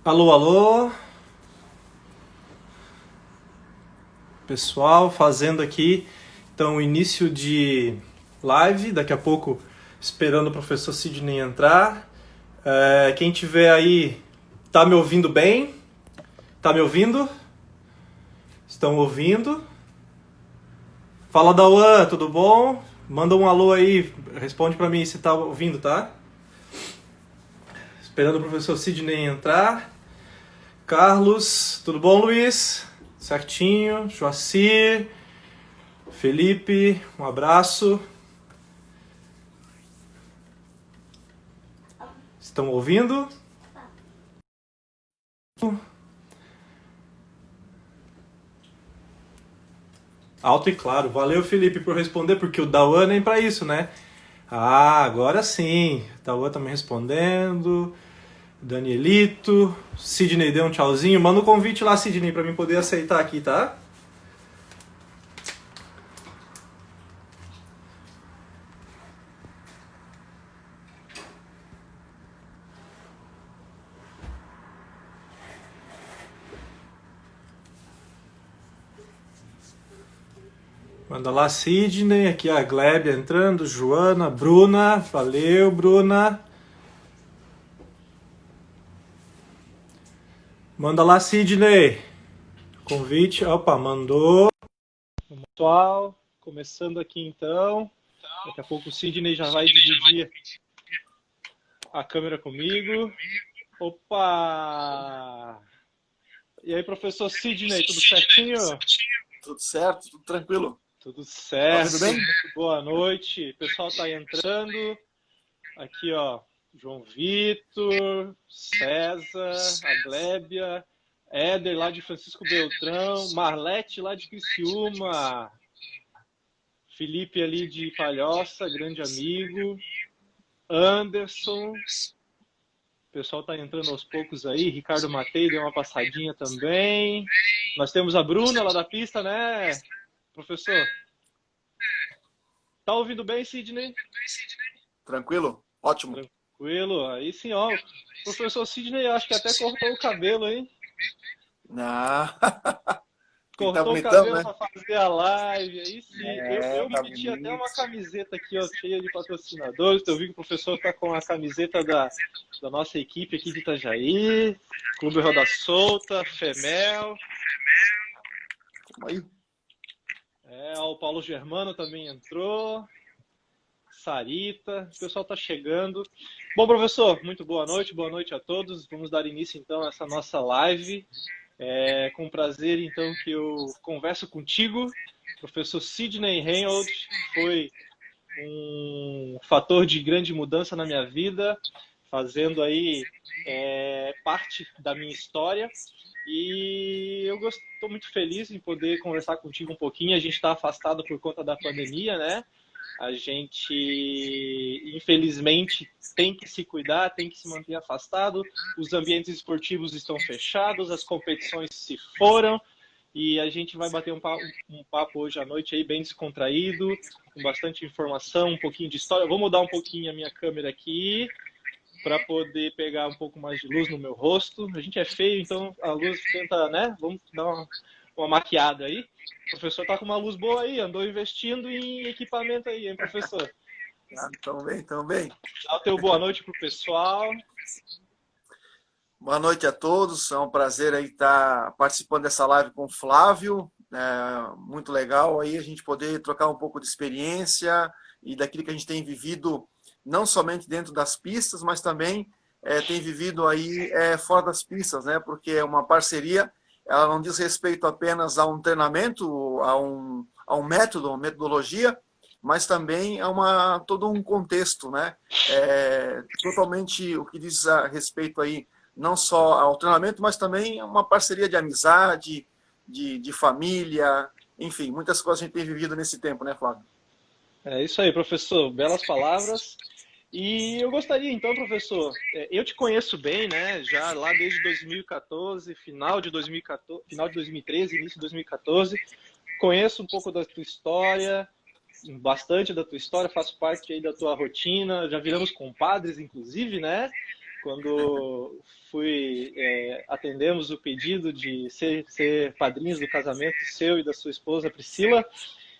Alô, alô, pessoal, fazendo aqui então início de live, daqui a pouco esperando o professor Sidney entrar. Quem tiver aí, tá me ouvindo bem? Tá me ouvindo? Estão ouvindo? Fala, Dauan, tudo bom? Manda um alô aí, responde pra mim se tá ouvindo, tá? Esperando o professor Sidney entrar. Carlos, tudo bom, Luiz? Certinho. Joacir, Felipe, um abraço. Estão ouvindo? Alto e claro. Valeu, Felipe, por responder, porque o Dauan nem para isso, né? Ah, agora sim. Dauan tá me respondendo. Danielito. Sidney deu um tchauzinho. Manda um convite lá, Sidney, para mim poder aceitar aqui, tá? Manda lá, Sidney. Aqui a Glébia entrando. Joana, Bruna. Valeu, Bruna. Manda lá, Sidney. Convite. Opa, mandou. Pessoal, começando aqui então. Daqui a pouco o Sidney já vai dividir a câmera comigo. Opa! E aí, professor Sidney, tudo certinho? Tudo certo, tudo tranquilo. Tudo Tá certo, ouvindo bem? muito boa noite. O pessoal tá entrando. Aqui, ó, João Vitor, César, a Glébia, Éder lá de Francisco Beltrão, Marlete lá de Criciúma, Felipe ali de Palhoça, grande amigo, Anderson, o pessoal tá entrando aos poucos aí, Ricardo Matei deu uma passadinha também. Nós temos a Bruna lá da pista, né, professor? Tá ouvindo bem, Sidney? Tranquilo? Ótimo. Tranquilo. Aí sim, ó. O professor Sidney, acho que até cortou o cabelo, hein? Ah, e tá Cortou o bonitão, cabelo né? para fazer a live. Aí sim. Eu Tá meti até bonito. uma camiseta aqui, ó, cheia de patrocinadores. Eu vi que o professor tá com a camiseta da nossa equipe aqui de Itajaí. Clube Roda Solta, Femel. Como aí? Ó, o Paulo Germano também entrou. Sarita, o pessoal está chegando. Bom, professor, muito boa noite a todos. Vamos dar início então a essa nossa live. Com prazer então que eu converso contigo, professor Sidney Reynolds, foi um fator de grande mudança na minha vida, fazendo aí parte da minha história. E eu estou muito feliz em poder conversar contigo um pouquinho. A gente está afastado por conta da pandemia, né? A gente, infelizmente, tem que se cuidar, tem que se manter afastado. Os ambientes esportivos estão fechados, as competições se foram. E a gente vai bater um papo hoje à noite aí bem descontraído, com bastante informação, um pouquinho de história. Vou mudar um pouquinho a minha câmera aqui para poder pegar um pouco mais de luz no meu rosto. A gente é feio, então a luz tenta, né? Vamos dar uma maquiada aí. O professor tá com uma luz boa aí, andou investindo em equipamento aí, hein, professor? Tão bem, tão bem. Dá o teu boa noite pro pessoal. Boa noite a todos. É um prazer aí estar participando dessa live com o Flávio. Muito legal aí a gente poder trocar um pouco de experiência e daquilo que a gente tem vivido, não somente dentro das pistas, mas também tem vivido aí fora das pistas, né? Porque é uma parceria, ela não diz respeito apenas a um treinamento, a um método, uma metodologia, mas também a todo um contexto, né? Totalmente o que diz a respeito aí não só ao treinamento, mas também uma parceria de amizade, de família, enfim, muitas coisas a gente tem vivido nesse tempo, né, Flávio? É isso aí, professor. Belas palavras. E eu gostaria, então, professor, eu te conheço bem, né? Já lá desde 2014, final de 2014, final de 2013, início de 2014. Conheço um pouco da tua história, bastante da tua história, faço parte aí da tua rotina. Já viramos compadres, inclusive, né? quando atendemos o pedido de ser padrinhos do casamento seu e da sua esposa Priscila.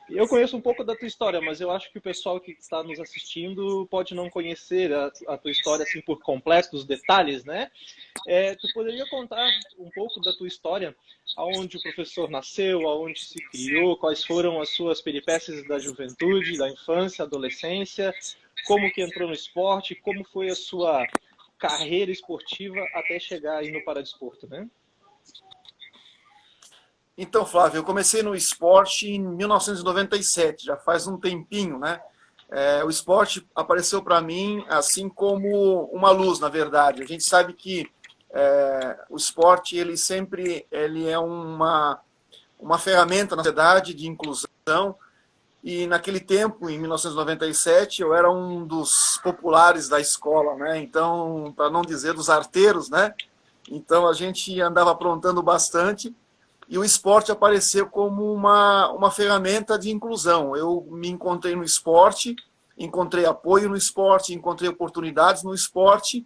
Eu conheço um pouco da tua história, mas eu acho que o pessoal que está nos assistindo pode não conhecer a tua história assim por completo, os detalhes, né? Tu poderia contar um pouco da tua história, aonde o professor nasceu, aonde se criou, quais foram as suas peripécias da juventude, da infância, adolescência, como que entrou no esporte, como foi a sua carreira esportiva até chegar aí no paradesporto, né? Então, Flávio, eu comecei no esporte em 1997, já faz um tempinho, né? O esporte apareceu para mim assim como uma luz, na verdade. A gente sabe que o esporte ele é uma ferramenta na sociedade de inclusão, e naquele tempo, em 1997, eu era um dos populares da escola, né? Então, para não dizer dos arteiros, né? Então a gente andava aprontando bastante. E o esporte apareceu como uma ferramenta de inclusão. Eu me encontrei no esporte, encontrei apoio no esporte, encontrei oportunidades no esporte,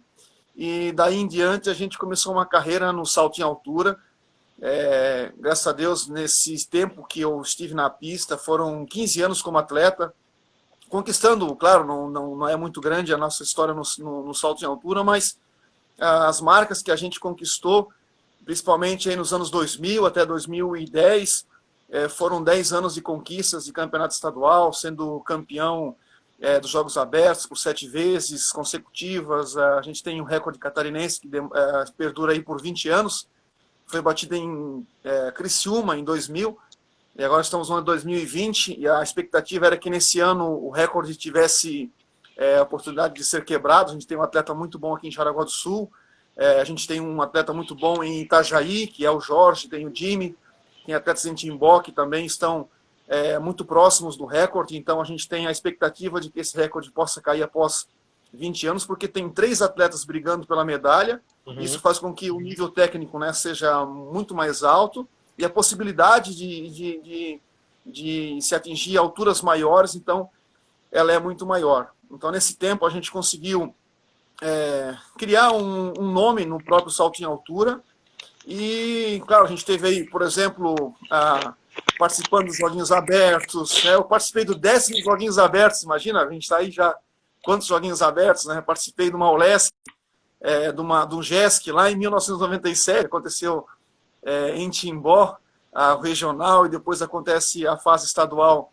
e daí em diante a gente começou uma carreira no salto em altura. Graças a Deus, nesse tempo que eu estive na pista, foram 15 anos como atleta, conquistando, claro, não é muito grande a nossa história no salto em altura, mas as marcas que a gente conquistou, principalmente aí nos anos 2000 até 2010, foram 10 anos de conquistas de campeonato estadual, sendo campeão dos Jogos Abertos por 7 vezes consecutivas. A gente tem um recorde catarinense que perdura aí por 20 anos, foi batido em Criciúma em 2000, e agora estamos no ano 2020, e a expectativa era que nesse ano o recorde tivesse a oportunidade de ser quebrado. A gente tem um atleta muito bom aqui em Jaraguá do Sul, a gente tem um atleta muito bom em Itajaí, que é o Jorge, tem o Jimmy, tem atletas em Timbó que também estão muito próximos do recorde. Então a gente tem a expectativa de que esse recorde possa cair após 20 anos, porque tem 3 atletas brigando pela medalha. Uhum. Isso faz com que o nível técnico, né, seja muito mais alto, e a possibilidade de se atingir alturas maiores, então ela é muito maior. Então nesse tempo a gente conseguiu criar um nome no próprio salto em altura. E, claro, a gente teve aí, por exemplo, participando dos Joguinhos Abertos, né? Eu participei do 10º Joguinhos Abertos, imagina, a gente está aí já, quantos Joguinhos Abertos, né? Participei de uma ULESC, de um GESC lá em 1997, aconteceu em Timbó, a regional, e depois acontece a fase estadual.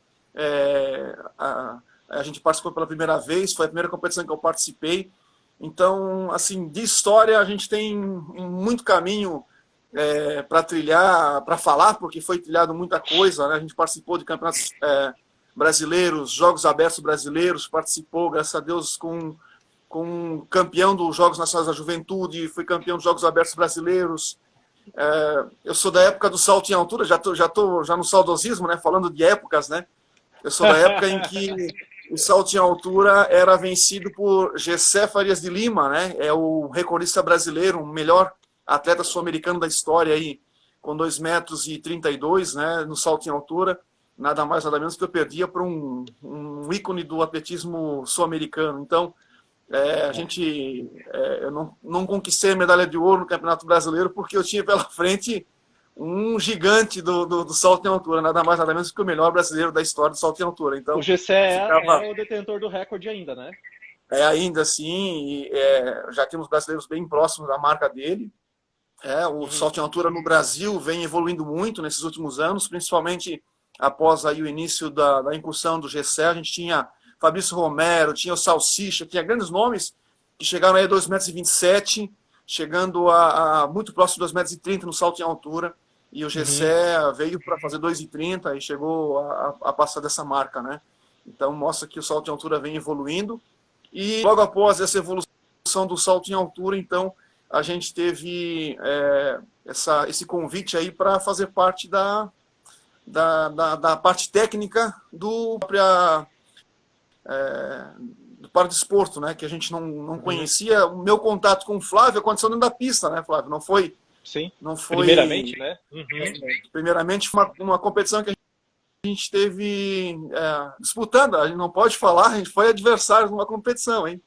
A gente participou pela primeira vez, foi a primeira competição que eu participei. Então, assim, de história a gente tem muito caminho para trilhar, para falar, porque foi trilhado muita coisa, né? A gente participou de campeonatos brasileiros, Jogos Abertos brasileiros, participou, graças a Deus, com campeão dos Jogos Nacionais da Juventude, fui campeão dos Jogos Abertos brasileiros. Eu sou da época do salto em altura, já tô no saudosismo, né? Falando de épocas, né? Eu sou da época em que o salto em altura era vencido por Gessé Farias de Lima, né? É o recordista brasileiro, o melhor atleta sul-americano da história aí, com 2,32 m, né? No salto em altura, nada mais nada menos que eu perdia para um ícone do atletismo sul-americano. Então, eu não conquistei a medalha de ouro no Campeonato Brasileiro porque eu tinha pela frente um gigante do salto em altura, nada mais nada menos que o melhor brasileiro da história do salto em altura. Então, o Gessé é o detentor do recorde ainda, né? Ainda assim, já temos brasileiros bem próximos da marca dele. O salto em altura no Brasil vem evoluindo muito nesses últimos anos, principalmente após aí o início da incursão do Gessé. A gente tinha Fabrício Romero, tinha o Salsicha, tinha grandes nomes que chegaram aí a 2,27 m, chegando a muito próximo de 2,30 m no salto em altura. E o Gessé veio para fazer 2,30 m e chegou a passar dessa marca, né? Então mostra que o salto em altura vem evoluindo. E logo após essa evolução do salto em altura, então, a gente teve esse convite aí para fazer parte da parte técnica do paradesporto, né? Que a gente não conhecia. O meu contato com o Flávio aconteceu dentro da pista, né, Flávio? Não foi... Sim, não foi, primeiramente, né? Primeiramente, uma competição que a gente teve disputando. A gente não pode falar, a gente foi adversário numa competição, hein?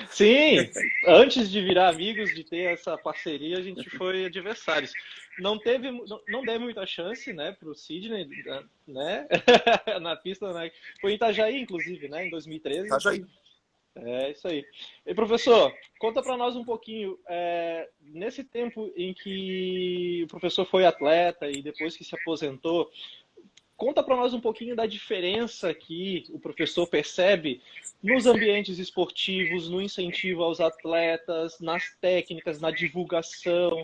Sim, antes de virar amigos, de ter essa parceria, a gente foi adversários. Não deu muita chance, né, para o Sidney, né, na pista, né? Foi em Itajaí, inclusive, né, em 2013. Tá, Jair? É isso aí. E professor, conta para nós um pouquinho, nesse tempo em que o professor foi atleta e depois que se aposentou, conta para nós um pouquinho da diferença que o professor percebe nos ambientes esportivos, no incentivo aos atletas, nas técnicas, na divulgação.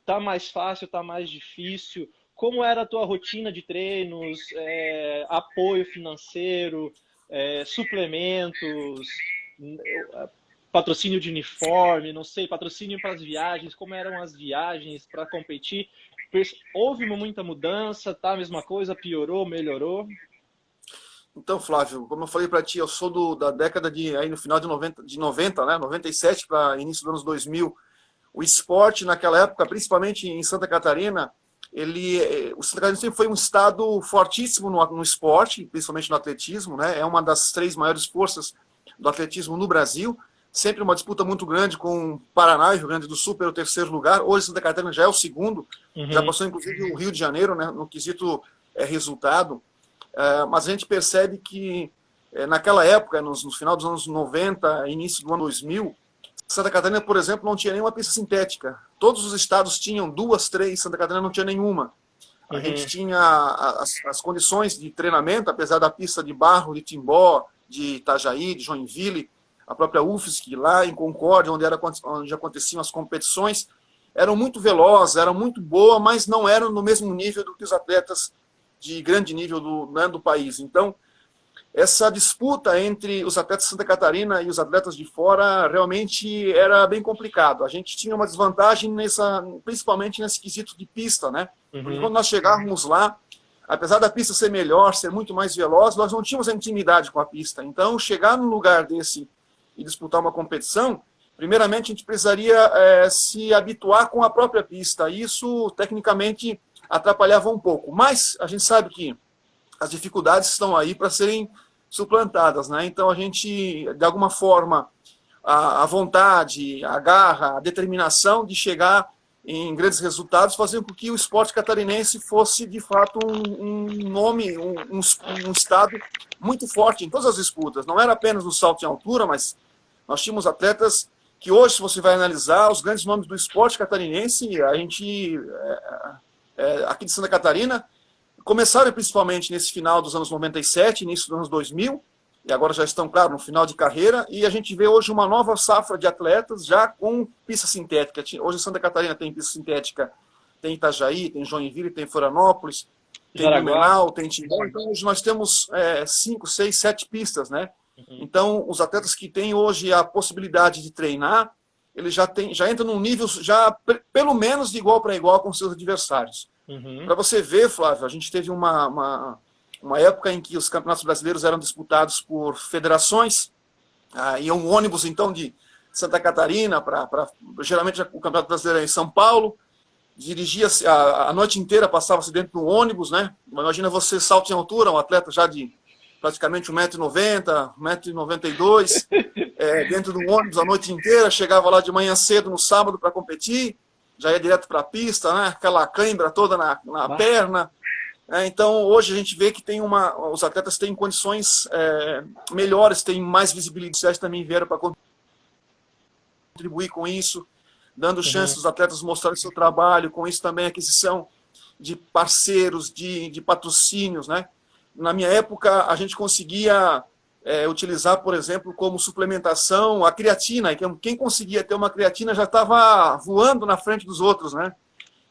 Tá mais fácil, tá mais difícil? Como era a tua rotina de treinos, apoio financeiro, suplementos, patrocínio de uniforme, não sei, patrocínio para as viagens, como eram as viagens para competir? Houve muita mudança, tá a mesma coisa, piorou, melhorou? Então, Flávio, como eu falei para ti, eu sou da década aí no final de 90, né, 97 para início dos anos 2000. O esporte naquela época, principalmente em Santa Catarina, o Santa Catarina sempre foi um estado fortíssimo no esporte, principalmente no atletismo, né? É uma das 3 maiores forças do atletismo no Brasil. Sempre uma disputa muito grande com o Paraná e Rio Grande do Sul pelo 3º lugar. Hoje Santa Catarina já é o 2º, já passou inclusive o Rio de Janeiro, né, no quesito resultado. Mas a gente percebe que naquela época, no final dos anos 90, início do ano 2000, Santa Catarina, por exemplo, não tinha nenhuma pista sintética. Todos os estados tinham 2, 3, Santa Catarina não tinha nenhuma. A gente tinha as condições de treinamento, apesar da pista de barro de Timbó, de Itajaí, de Joinville, a própria UFSC, lá em Concórdia, onde aconteciam as competições, eram muito velozes, eram muito boas, mas não eram no mesmo nível do que os atletas de grande nível do país. Então, essa disputa entre os atletas de Santa Catarina e os atletas de fora realmente era bem complicado. A gente tinha uma desvantagem principalmente nesse quesito de pista, né? Porque quando nós chegávamos lá, apesar da pista ser melhor, ser muito mais veloz, nós não tínhamos a intimidade com a pista. Então, chegar num lugar desse e disputar uma competição, primeiramente a gente precisaria se habituar com a própria pista. Isso, tecnicamente, atrapalhava um pouco. Mas a gente sabe que as dificuldades estão aí para serem suplantadas, né? Então a gente, de alguma forma, a vontade, a garra, a determinação de chegar em grandes resultados, fazendo com que o esporte catarinense fosse, de fato, um nome, um estado muito forte em todas as disputas. Não era apenas no salto em altura, mas nós tínhamos atletas que hoje, se você vai analisar, os grandes nomes do esporte catarinense, a gente, aqui de Santa Catarina, começaram principalmente nesse final dos anos 97, início dos anos 2000, e agora já estão, claro, no final de carreira, e a gente vê hoje uma nova safra de atletas já com pista sintética. Hoje Santa Catarina tem pista sintética, tem Itajaí, tem Joinville, tem Florianópolis, tem Blumenau, tem Timbó. Então hoje nós temos 5, 6, 7 pistas, né? Então os atletas que têm hoje a possibilidade de treinar, eles já entram num nível já pelo menos de igual para igual com seus adversários. Para você ver, Flávio, a gente teve uma época em que os campeonatos brasileiros eram disputados por federações, e um ônibus, então, de Santa Catarina, geralmente o campeonato brasileiro era em São Paulo, dirigia-se a noite inteira, passava-se dentro do ônibus, né? Imagina você salto em altura, um atleta já de praticamente 1,90 m, 1,92 m, dentro do ônibus a noite inteira, chegava lá de manhã cedo no sábado para competir, já ia direto para a pista, né? Aquela cãibra toda na perna. Então, hoje a gente vê que os atletas têm condições melhores, têm mais visibilidade, também vieram para contribuir com isso, dando chance dos atletas mostrarem seu trabalho, com isso também aquisição de parceiros, de patrocínios, né? Na minha época, a gente conseguia utilizar, por exemplo, como suplementação a creatina, e quem conseguia ter uma creatina já estava voando na frente dos outros, né?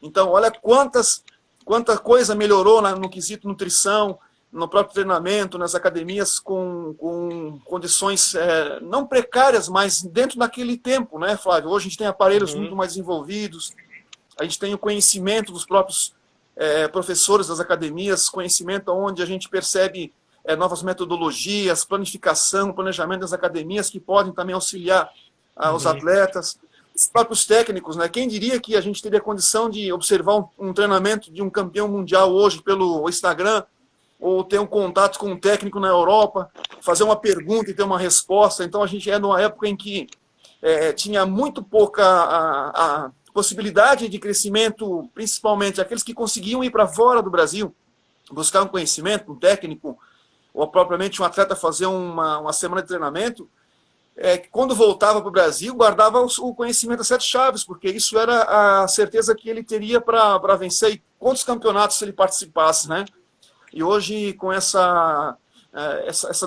Então, olha quanta coisa melhorou no quesito nutrição, no próprio treinamento, nas academias com condições não precárias, mas dentro daquele tempo, né, Flávio? Hoje a gente tem aparelhos muito mais desenvolvidos, a gente tem o conhecimento dos próprios professores das academias, conhecimento onde a gente percebe novas metodologias, planificação, planejamento das academias que podem também auxiliar os atletas, os próprios técnicos, né? Quem diria que a gente teria condição de observar um treinamento de um campeão mundial hoje pelo Instagram ou ter um contato com um técnico na Europa, fazer uma pergunta e ter uma resposta. Então, a gente é numa época em que tinha muito pouca a possibilidade de crescimento, principalmente aqueles que conseguiam ir para fora do Brasil, buscar um conhecimento, um técnico, ou propriamente um atleta fazer uma semana de treinamento, quando voltava para o Brasil, guardava o conhecimento das 7 chaves, porque isso era a certeza que ele teria para vencer e quantos campeonatos ele participasse, né? E hoje, com essa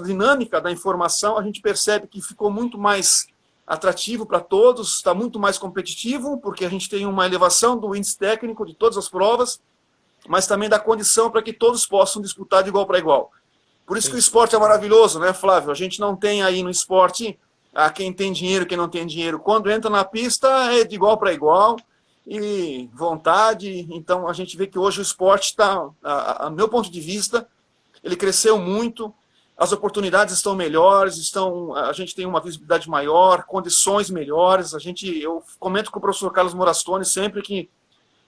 dinâmica da informação, a gente percebe que ficou muito mais atrativo para todos, está muito mais competitivo, porque a gente tem uma elevação do índice técnico de todas as provas, mas também da condição para que todos possam disputar de igual para igual. Por isso que o esporte é maravilhoso, né, Flávio? A gente não tem aí no esporte quem tem dinheiro, quem não tem dinheiro. Quando entra na pista é de igual para igual e vontade. Então a gente vê que hoje o esporte está, a meu ponto de vista, ele cresceu muito, as oportunidades estão melhores, a gente tem uma visibilidade maior, condições melhores. Eu comento com o professor Carlos Morastoni sempre que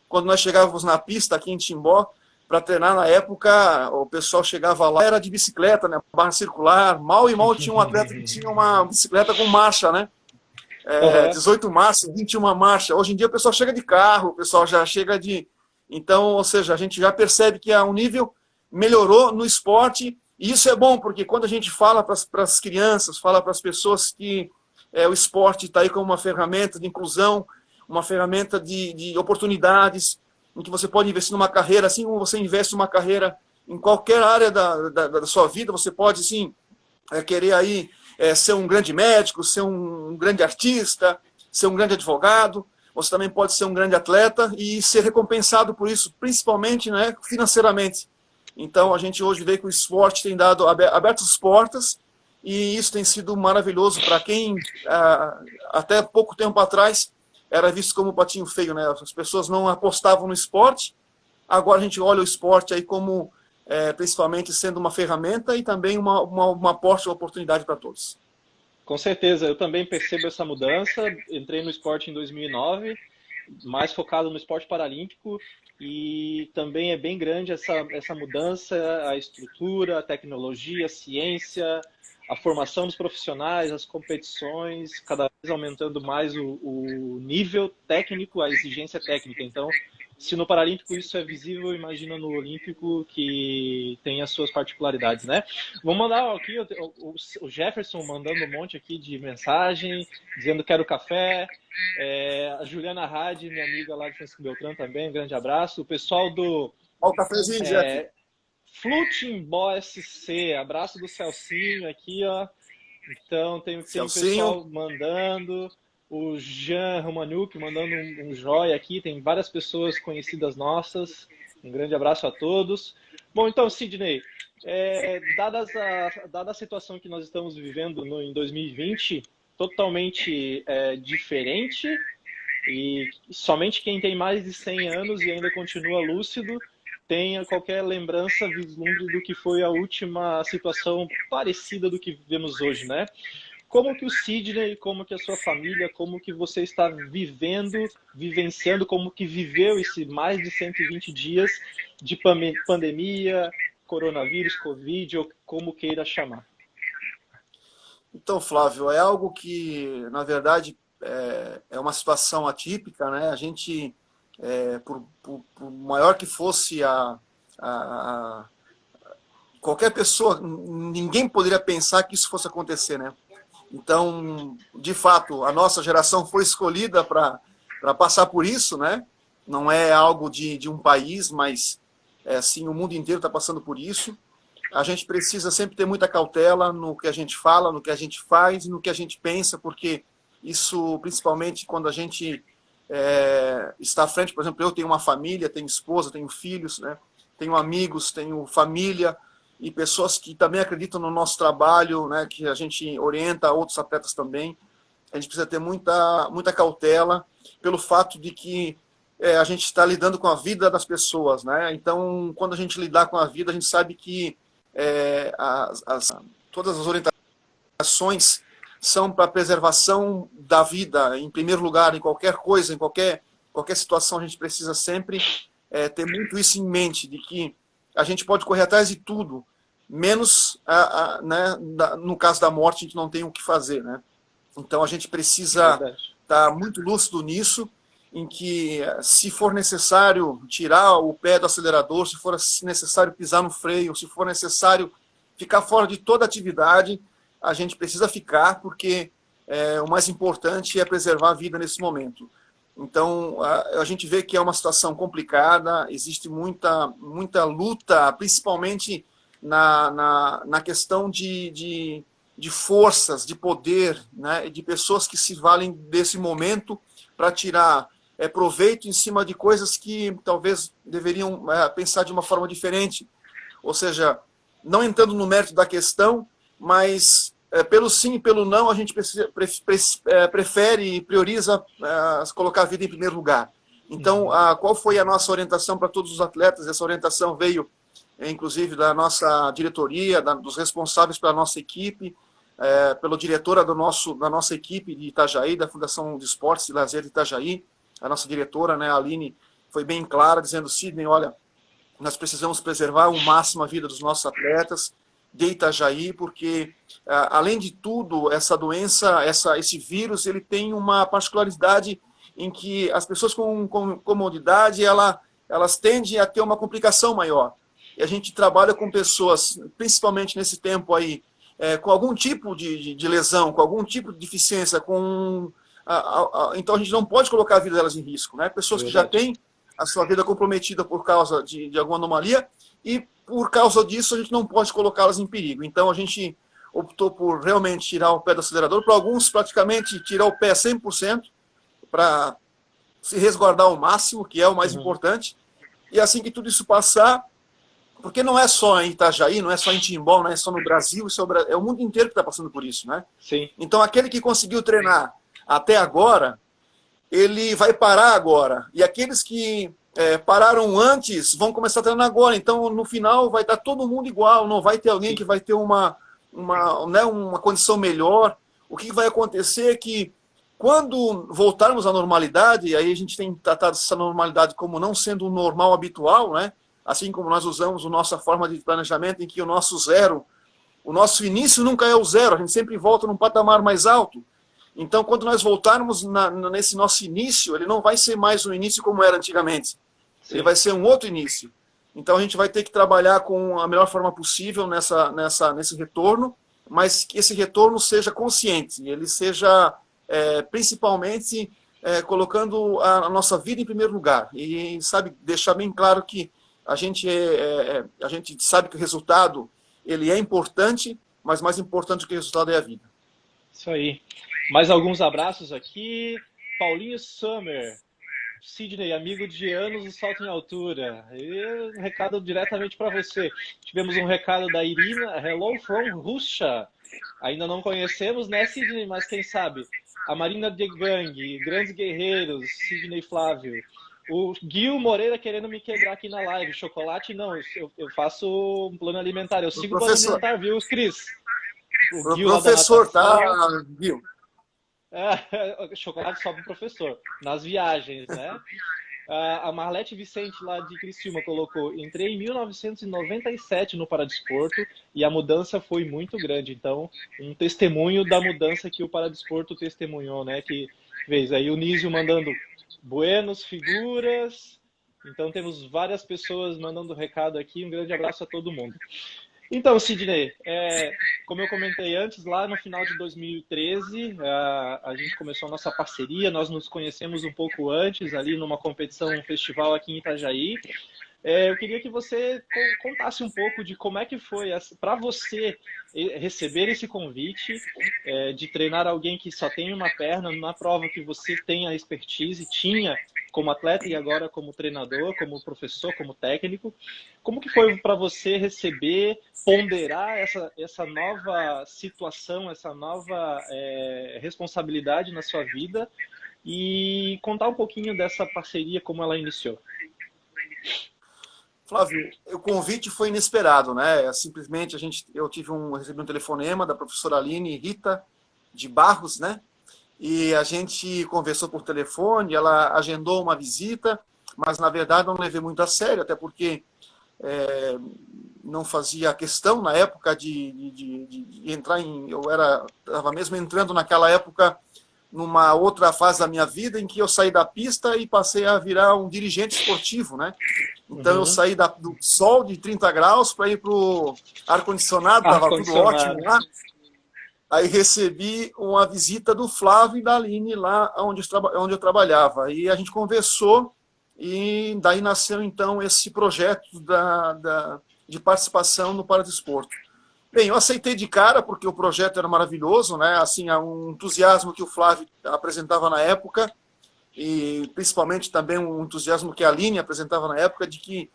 quando nós chegávamos na pista aqui em Timbó, para treinar na época, o pessoal chegava lá, era de bicicleta, né? Barra circular, mal e mal tinha um atleta que tinha uma bicicleta com marcha, né? 18 marchas, 21 marchas. Hoje em dia o pessoal chega de carro, o pessoal já chega de... Então, ou seja, a gente já percebe que o nível melhorou no esporte, e isso é bom, porque quando a gente fala para as crianças, fala para as pessoas que o esporte está aí como uma ferramenta de inclusão, uma ferramenta de oportunidades, em que você pode investir numa carreira, assim como você investe numa carreira em qualquer área da sua vida, você pode, sim, querer aí ser um grande médico, ser um grande artista, ser um grande advogado, você também pode ser um grande atleta e ser recompensado por isso, principalmente, né, financeiramente. Então, a gente hoje vê que o esporte tem dado aberto as portas, e isso tem sido maravilhoso para quem, até pouco tempo atrás, era visto como patinho feio, né? As pessoas não apostavam no esporte. Agora a gente olha o esporte aí como, principalmente, sendo uma ferramenta e também uma porta de oportunidade para todos. Com certeza, eu também percebo essa mudança. Entrei no esporte em 2009, mais focado no esporte paralímpico, e também é bem grande essa mudança, a estrutura, a tecnologia, a ciência, a formação dos profissionais, as competições, cada vez aumentando mais o nível técnico, a exigência técnica. Então, se no Paralímpico isso é visível, imagina no Olímpico, que tem as suas particularidades, né? Vou mandar aqui o Jefferson mandando um monte aqui de mensagem, dizendo quero café. A Juliana Hadi, minha amiga lá de Francisco Beltrão também, um grande abraço. O pessoal do... Olha o cafezinho, Jeff. Flutimbó SC, abraço do Celcinho aqui, ó. Então tem o pessoal mandando, o Jean Romanuk mandando um joia aqui, tem várias pessoas conhecidas nossas. Um grande abraço a todos. Bom, então, Sidney, dada a situação que nós estamos vivendo em 2020, totalmente diferente, e somente quem tem mais de 100 anos e ainda continua lúcido tenha qualquer lembrança, vislumbre do que foi a última situação parecida do que vivemos hoje, né? Como que o Sidney, como que a sua família, como que você está vivenciando, como que viveu esse mais de 120 dias de pandemia, coronavírus, Covid, ou como queira chamar? Então, Flávio, é algo que, na verdade, é uma situação atípica, né? A gente... por maior que fosse qualquer pessoa, ninguém poderia pensar que isso fosse acontecer, né? Então, de fato, a nossa geração foi escolhida para passar por isso, né? Não é algo de um país, mas sim, o mundo inteiro está passando por isso. A gente precisa sempre ter muita cautela no que a gente fala, no que a gente faz, no que a gente pensa, porque isso, principalmente quando a gente está à frente, por exemplo, eu tenho uma família, tenho esposa, tenho filhos, né? Tenho amigos, tenho família e pessoas que também acreditam no nosso trabalho, né? Que a gente orienta outros atletas também. A gente precisa ter muita cautela pelo fato de que a gente está lidando com a vida das pessoas, né? Então, quando a gente lidar com a vida, a gente sabe que todas as orientações são para a preservação da vida, em primeiro lugar, em qualquer coisa, em qualquer situação, a gente precisa sempre ter muito isso em mente, de que a gente pode correr atrás de tudo, menos, né, no caso da morte, a gente não tem o que fazer, né? Então, a gente precisa estar muito lúcido nisso, em que, se for necessário tirar o pé do acelerador, se for necessário pisar no freio, se for necessário ficar fora de toda atividade, a gente precisa ficar, porque o mais importante é preservar a vida nesse momento. Então, a gente vê que é uma situação complicada, existe muita luta, principalmente na questão de forças, de poder, né, de pessoas que se valem desse momento para tirar proveito em cima de coisas que talvez deveriam pensar de uma forma diferente. Ou seja, não entrando no mérito da questão, mas pelo sim e pelo não, a gente prefere e prioriza colocar a vida em primeiro lugar. Então, qual foi a nossa orientação para todos os atletas? Essa orientação veio, inclusive, da nossa diretoria, dos responsáveis pela nossa equipe, pela diretora da nossa equipe de Itajaí, da Fundação de Esportes e Lazer de Itajaí. A nossa diretora, né, a Aline, foi bem clara, dizendo: Sidney, olha, nós precisamos preservar ao máximo a vida dos nossos atletas de Itajaí, porque, além de tudo, essa doença, esse vírus, ele tem uma particularidade em que as pessoas com comorbidade, elas tendem a ter uma complicação maior. E a gente trabalha com pessoas, principalmente nesse tempo aí, com algum tipo de lesão, com algum tipo de deficiência, então a gente não pode colocar a vida delas em risco, né? Pessoas que já têm a sua vida comprometida por causa de alguma anomalia, e por causa disso a gente não pode colocá-las em perigo. Então a gente optou por realmente tirar o pé do acelerador, para alguns praticamente tirar o pé 100%, para se resguardar ao máximo, que é o mais importante. E assim que tudo isso passar, porque não é só em Itajaí, não é só em Timbó, não é só no Brasil, é o mundo inteiro que está passando por isso, né? Sim. Então aquele que conseguiu treinar até agora, ele vai parar agora. E aqueles que pararam antes vão começar a treinar agora. Então, no final, vai estar todo mundo igual. Não vai ter alguém que vai ter uma condição melhor. O que vai acontecer é que, quando voltarmos à normalidade, aí a gente tem tratado essa normalidade como não sendo um normal habitual, né? Assim como nós usamos a nossa forma de planejamento, em que o nosso início nunca é o zero, a gente sempre volta num patamar mais alto. Então, quando nós voltarmos nesse nosso início, ele não vai ser mais um início como era antigamente. Sim. Ele vai ser um outro início. Então, a gente vai ter que trabalhar com a melhor forma possível nesse retorno, mas que esse retorno seja consciente, ele seja principalmente colocando a nossa vida em primeiro lugar. E, sabe, deixar bem claro que a gente sabe que o resultado ele é importante, mas mais importante do que o resultado é a vida. Isso aí. Mais alguns abraços aqui. Paulinho Summer. Sidney, amigo de anos do salto em altura. E um recado diretamente para você. Tivemos um recado da Irina. Hello from Russia. Ainda não conhecemos, né, Sidney? Mas quem sabe? A Marina de Gang, Grandes Guerreiros, Sidney Flávio. O Gil Moreira querendo me quebrar aqui na live. Chocolate não, eu faço um plano alimentar. Eu sigo o plano alimentar, viu, Cris? O professor, tá, Gil? Chocolate só pro professor, nas viagens, né? A Marlete Vicente, lá de Criciúma, colocou: entrei em 1997 no Paradesporto e a mudança foi muito grande. Então, um testemunho da mudança que o Paradesporto testemunhou, né? Que fez aí o Nísio mandando buenos, figuras. Então, temos várias pessoas mandando recado aqui. Um grande abraço a todo mundo. Então, Sidney, como eu comentei antes, lá no final de 2013, a gente começou a nossa parceria, nós nos conhecemos um pouco antes, ali numa competição, um festival aqui em Itajaí. Eu queria que você contasse um pouco de como é que foi para você receber esse convite de treinar alguém que só tem uma perna, numa prova que você tem a expertise, tinha como atleta e agora como treinador, como professor, como técnico. Como que foi para você receber, ponderar essa nova situação, essa nova responsabilidade na sua vida e contar um pouquinho dessa parceria, como ela iniciou? Flávio, o convite foi inesperado, né? Simplesmente eu recebi um telefonema da professora Aline Rita de Barros, né? E a gente conversou por telefone, ela agendou uma visita, mas na verdade não levei muito a sério, até porque não fazia questão na época de entrar em... Eu estava mesmo entrando naquela época numa outra fase da minha vida em que eu saí da pista e passei a virar um dirigente esportivo, né? Então eu saí do sol de 30 graus para ir para o ar-condicionado, estava tudo ótimo lá. Aí recebi uma visita do Flávio e da Aline lá onde eu trabalhava. E a gente conversou e daí nasceu então esse projeto de participação no Paradesporto. Bem, eu aceitei de cara porque o projeto era maravilhoso, né? Assim, um entusiasmo que o Flávio apresentava na época e principalmente também um entusiasmo que a Aline apresentava na época de que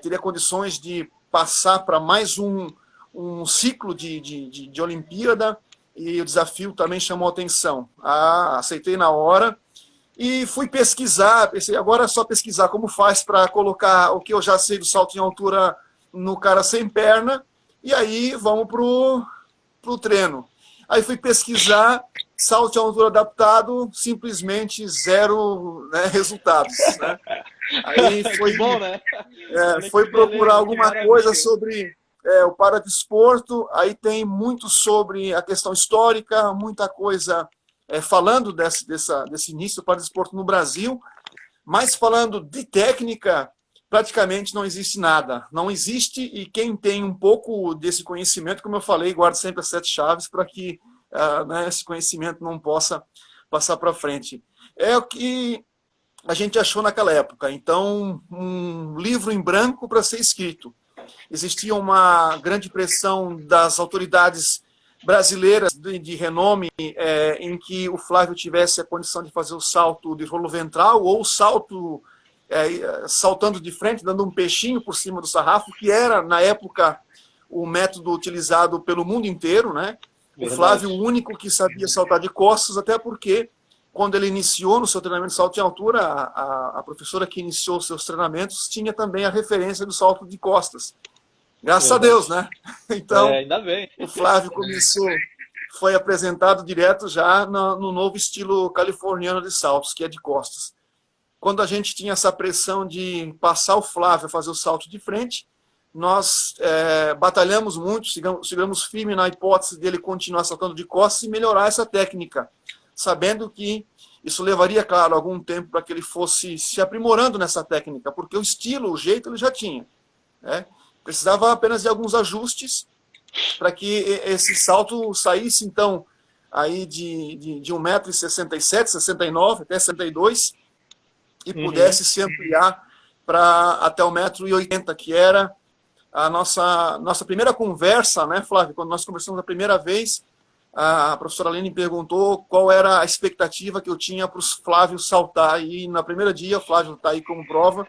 teria condições de passar para mais um ciclo de Olimpíada, e o desafio também chamou atenção. Aceitei na hora e fui pesquisar, pensei, agora é só pesquisar como faz para colocar o que eu já sei do salto em altura no cara sem perna, e aí vamos pro treino. Aí fui pesquisar, salto em altura adaptado, simplesmente zero, né, resultados. Né? Aí foi, bom, né? Foi procurar alguma coisa sobre o paradesporto, aí tem muito sobre a questão histórica, muita coisa falando desse início do paradesporto no Brasil, mas falando de técnica, praticamente não existe nada. Não existe, e quem tem um pouco desse conhecimento, como eu falei, guarda sempre as 7 chaves para que né, esse conhecimento não possa passar para frente. É o que a gente achou naquela época. Então, um livro em branco para ser escrito. Existia uma grande pressão das autoridades brasileiras de renome em que o Flávio tivesse a condição de fazer o salto de rolo ventral ou o salto saltando de frente, dando um peixinho por cima do sarrafo, que era, na época, o método utilizado pelo mundo inteiro, né? Verdade. O Flávio, o único que sabia saltar de costas, até porque, quando ele iniciou no seu treinamento de salto em altura, a professora que iniciou os seus treinamentos tinha também a referência do salto de costas. Graças a Deus, né? Então, ainda bem. O Flávio foi apresentado direto já no novo estilo californiano de saltos, que é de costas. Quando a gente tinha essa pressão de passar o Flávio a fazer o salto de frente, nós batalhamos muito, chegamos firme na hipótese dele continuar saltando de costas e melhorar essa técnica, sabendo que isso levaria, claro, algum tempo para que ele fosse se aprimorando nessa técnica, porque o estilo, o jeito, ele já tinha. Né? Precisava apenas de alguns ajustes para que esse salto saísse, então, aí de 1,67m, 69 até 62 e pudesse se ampliar para até 1,80m, que era a nossa primeira conversa, né, Flávio? Quando nós conversamos a primeira vez, a professora Aline perguntou qual era a expectativa que eu tinha para o Flávio saltar. E na primeira dia, o Flávio está aí como prova,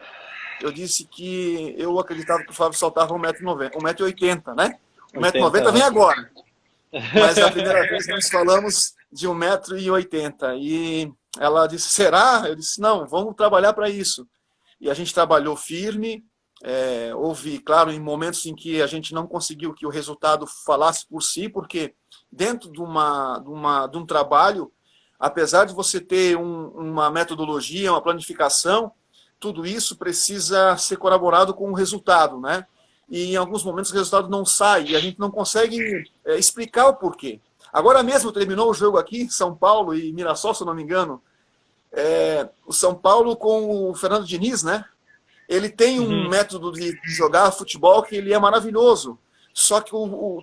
eu disse que eu acreditava que o Flávio saltava 1,80m, né? 1,90m vem agora. Mas a primeira vez nós falamos de 1,80m. E ela disse, será? Eu disse, não, vamos trabalhar para isso. E a gente trabalhou firme. Houve, claro, em momentos em que a gente não conseguiu que o resultado falasse por si, porque dentro de um trabalho, apesar de você ter uma metodologia, uma planificação, tudo isso precisa ser corroborado com o resultado, né? E em alguns momentos o resultado não sai e a gente não consegue explicar o porquê. Agora mesmo terminou o jogo aqui, São Paulo e Mirassol, se eu não me engano. O São Paulo com o Fernando Diniz, né? Ele tem um método de jogar futebol que ele é maravilhoso. Só que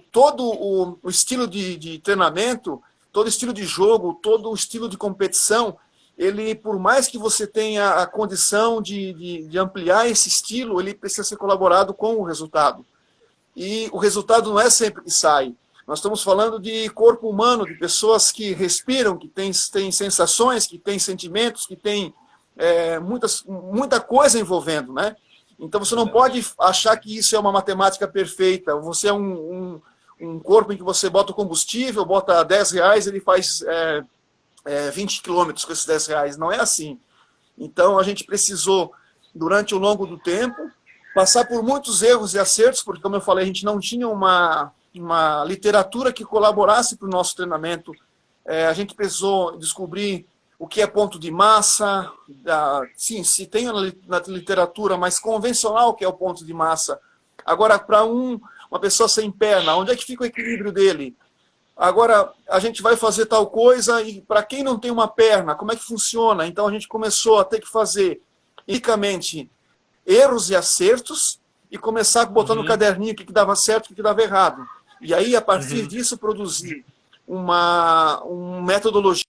todo o estilo de treinamento, todo o estilo de jogo, todo o estilo de competição, ele, por mais que você tenha a condição de ampliar esse estilo, ele precisa ser colaborado com o resultado. E o resultado não é sempre que sai. Nós estamos falando de corpo humano, de pessoas que respiram, que têm sensações, que têm sentimentos, que têm muita coisa envolvendo, né? Então você não pode achar que isso é uma matemática perfeita. Você é um corpo em que você bota o combustível, bota R$10, ele faz 20 quilômetros com esses R$10. Não é assim. Então a gente precisou, durante o longo do tempo, passar por muitos erros e acertos, porque, como eu falei, a gente não tinha uma literatura que colaborasse para o nosso treinamento. A gente precisou descobrir o que é ponto de massa, sim, se tem na literatura mais convencional o que é o ponto de massa. Agora, para uma pessoa sem perna, onde é que fica o equilíbrio dele? Agora, a gente vai fazer tal coisa e para quem não tem uma perna, como é que funciona? Então, a gente começou a ter que fazer, unicamente, erros e acertos e começar botando no caderninho o que dava certo e o que dava errado. E aí, a partir disso, produzir uma metodologia.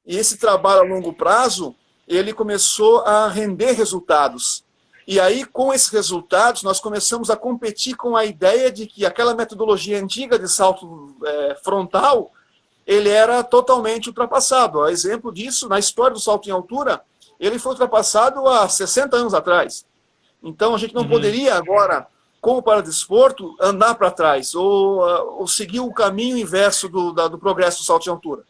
E esse trabalho a longo prazo, ele começou a render resultados. E aí, com esses resultados, nós começamos a competir com a ideia de que aquela metodologia antiga de salto frontal, ele era totalmente ultrapassado. A exemplo disso, na história do salto em altura, ele foi ultrapassado há 60 anos atrás. Então, a gente não poderia agora, com o paradesporto, andar para trás ou seguir o caminho inverso do progresso do salto em altura.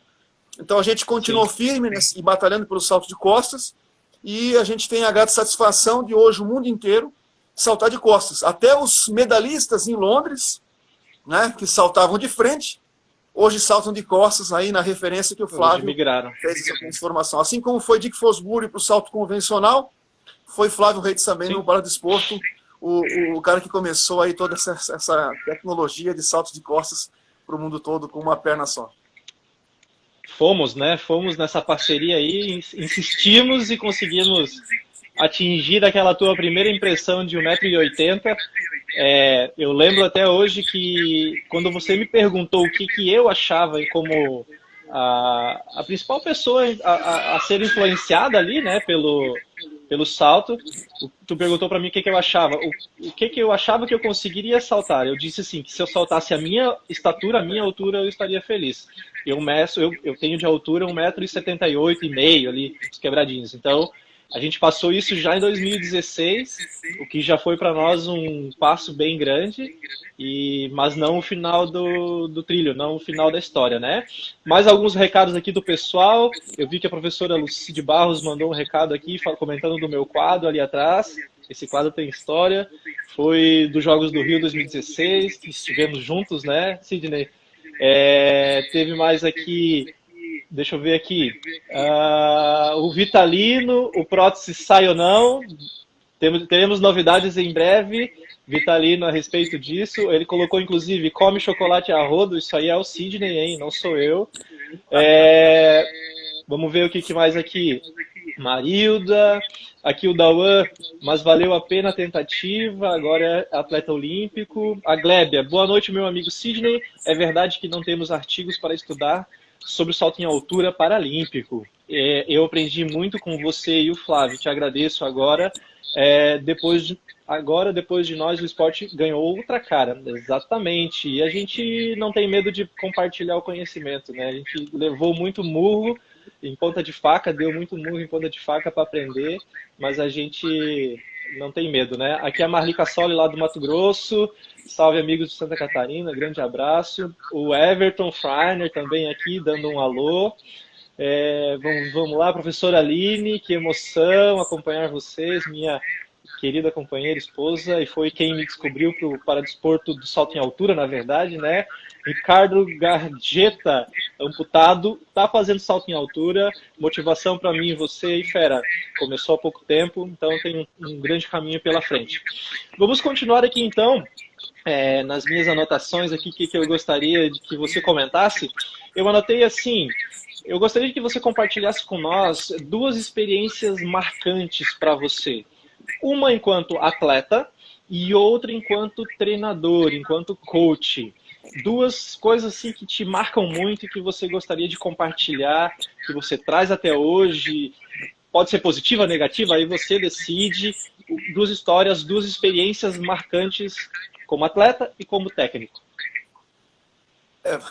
Então, a gente continuou firme e batalhando pelo salto de costas, e a gente tem a grata satisfação de hoje o mundo inteiro saltar de costas. Até os medalhistas em Londres, né, que saltavam de frente, hoje saltam de costas, aí na referência que o Flávio fez essa transformação. Assim como foi Dick Fosbury para o salto convencional, foi Flávio Reitz também no paradesporto, o cara que começou aí toda essa tecnologia de saltos de costas para o mundo todo com uma perna só. Fomos nessa parceria aí, insistimos e conseguimos atingir aquela tua primeira impressão de 1,80 m. Eu lembro até hoje que quando você me perguntou o que eu achava como a principal pessoa a ser influenciada ali, né, pelo salto, tu perguntou para mim o que eu achava. O que eu achava que eu conseguiria saltar? Eu disse assim, que se eu saltasse a minha estatura, a minha altura, eu estaria feliz. Eu tenho de altura 1,78 m ali, os quebradinhos. Então, a gente passou isso já em 2016, o que já foi para nós um passo bem grande, mas não o final do trilho, não o final da história, né? Mais alguns recados aqui do pessoal. Eu vi que a professora Lucide Barros mandou um recado aqui, comentando do meu quadro ali atrás. Esse quadro tem história. Foi dos Jogos do Rio 2016, que estivemos juntos, né, Sidney? Teve mais aqui, deixa eu ver aqui, o Vitalino, o prótese sai ou não, teremos novidades em breve, Vitalino a respeito disso, ele colocou inclusive, come chocolate a rodo, isso aí é o Sidney, hein, não sou eu. Vamos ver o que mais aqui, Marilda, aqui o Dauan, mas valeu a pena a tentativa, agora é atleta olímpico. A Glébia, boa noite, meu amigo Sidney. É verdade que não temos artigos para estudar sobre o salto em altura paralímpico. Eu aprendi muito com você e o Flávio, te agradeço agora. Depois de nós, o esporte ganhou outra cara, exatamente. E a gente não tem medo de compartilhar o conhecimento, né? A gente levou muito murro em ponta de faca, deu muito murro em ponta de faca para aprender, mas a gente não tem medo, né? Aqui é a Marli Cassoli, lá do Mato Grosso. Salve, amigos de Santa Catarina, grande abraço. O Everton Freiner também aqui, dando um alô. Vamos lá, professora Aline, que emoção acompanhar vocês, minha querida companheira, esposa, e foi quem me descobriu para o paradesporto do salto em altura, na verdade, né? Ricardo Gargeta, amputado, tá fazendo salto em altura, motivação para mim e você, e fera, começou há pouco tempo, então tem um grande caminho pela frente. Vamos continuar aqui então, nas minhas anotações aqui, que eu gostaria de que você comentasse. Eu anotei assim, eu gostaria de que você compartilhasse com nós duas experiências marcantes para você. Uma enquanto atleta e outra enquanto treinador, enquanto coach. Duas coisas assim que te marcam muito e que você gostaria de compartilhar, que você traz até hoje. Pode ser positiva, negativa, aí você decide. Duas histórias, duas experiências marcantes como atleta e como técnico.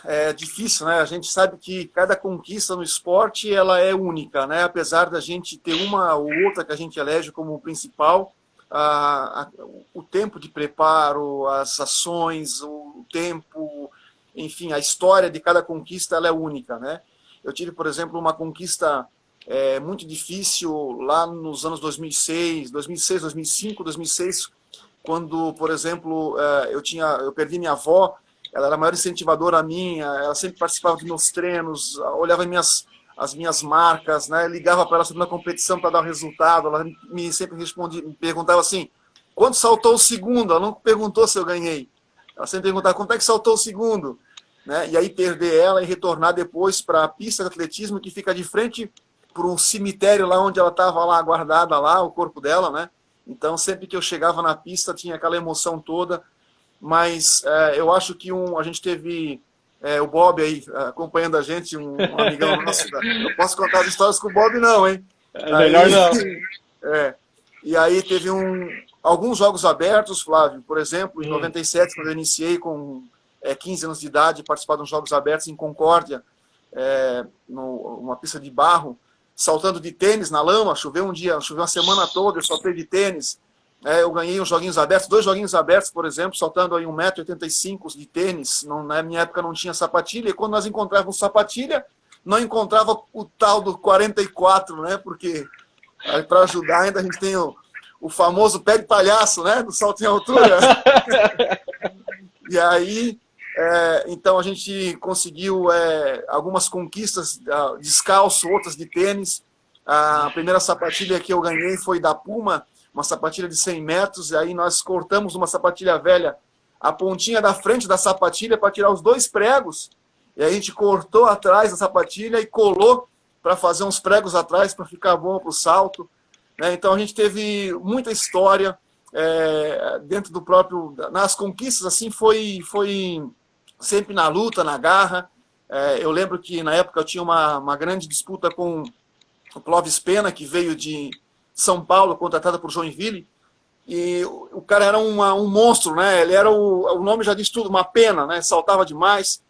É difícil, né? A gente sabe que cada conquista no esporte ela é única, né? Apesar da gente ter uma ou outra que a gente elege como principal, o tempo de preparo, as ações, o tempo, enfim, a história de cada conquista ela é única, né? Eu tive, por exemplo, uma conquista muito difícil lá nos anos 2006, 2005, 2006, quando, por exemplo, eu perdi minha avó ela era a maior incentivadora minha, ela sempre participava dos meus treinos, olhava as minhas marcas, né? Ligava para ela sobre a competição para dar o resultado, ela sempre respondia, me perguntava assim, quanto saltou o segundo? Ela não perguntou se eu ganhei, ela sempre perguntava, quanto é que saltou o segundo? Né? E aí perder ela e retornar depois para a pista de atletismo que fica de frente para um cemitério lá onde ela estava lá guardada lá, o corpo dela, né? Então sempre que eu chegava na pista tinha aquela emoção toda, mas eu acho que a gente teve o Bob aí acompanhando a gente, um amigão nosso. Eu posso contar as histórias com o Bob não, hein? É melhor aí, não. E aí teve alguns jogos abertos, Flávio, por exemplo, em 97, quando eu iniciei com 15 anos de idade, participar de uns jogos abertos em Concórdia, numa pista de barro, saltando de tênis na lama, choveu uma semana toda, eu saltei de tênis. Eu ganhei uns joguinhos abertos, 2 joguinhos abertos, por exemplo, saltando aí 1,85 m de tênis. Na minha época não tinha sapatilha, e quando nós encontrávamos sapatilha, não encontrava o tal do 44, né? Porque para ajudar ainda a gente tem o famoso pé de palhaço, né? Do salto em altura. E aí, então a gente conseguiu algumas conquistas descalço, outras de tênis. A primeira sapatilha que eu ganhei foi da Puma, uma sapatilha de 100 metros, e aí nós cortamos uma sapatilha velha, a pontinha da frente da sapatilha para tirar os 2 pregos, e aí a gente cortou atrás da sapatilha e colou para fazer uns pregos atrás para ficar bom para o salto. Né? Então a gente teve muita história dentro do próprio... Nas conquistas, assim, foi sempre na luta, na garra. Eu lembro que na época eu tinha uma grande disputa com o Clóvis Pena, que veio de São Paulo, contratada por Joinville, e o cara era um monstro, né? Ele era o nome já diz tudo, uma pena, né? Saltava demais.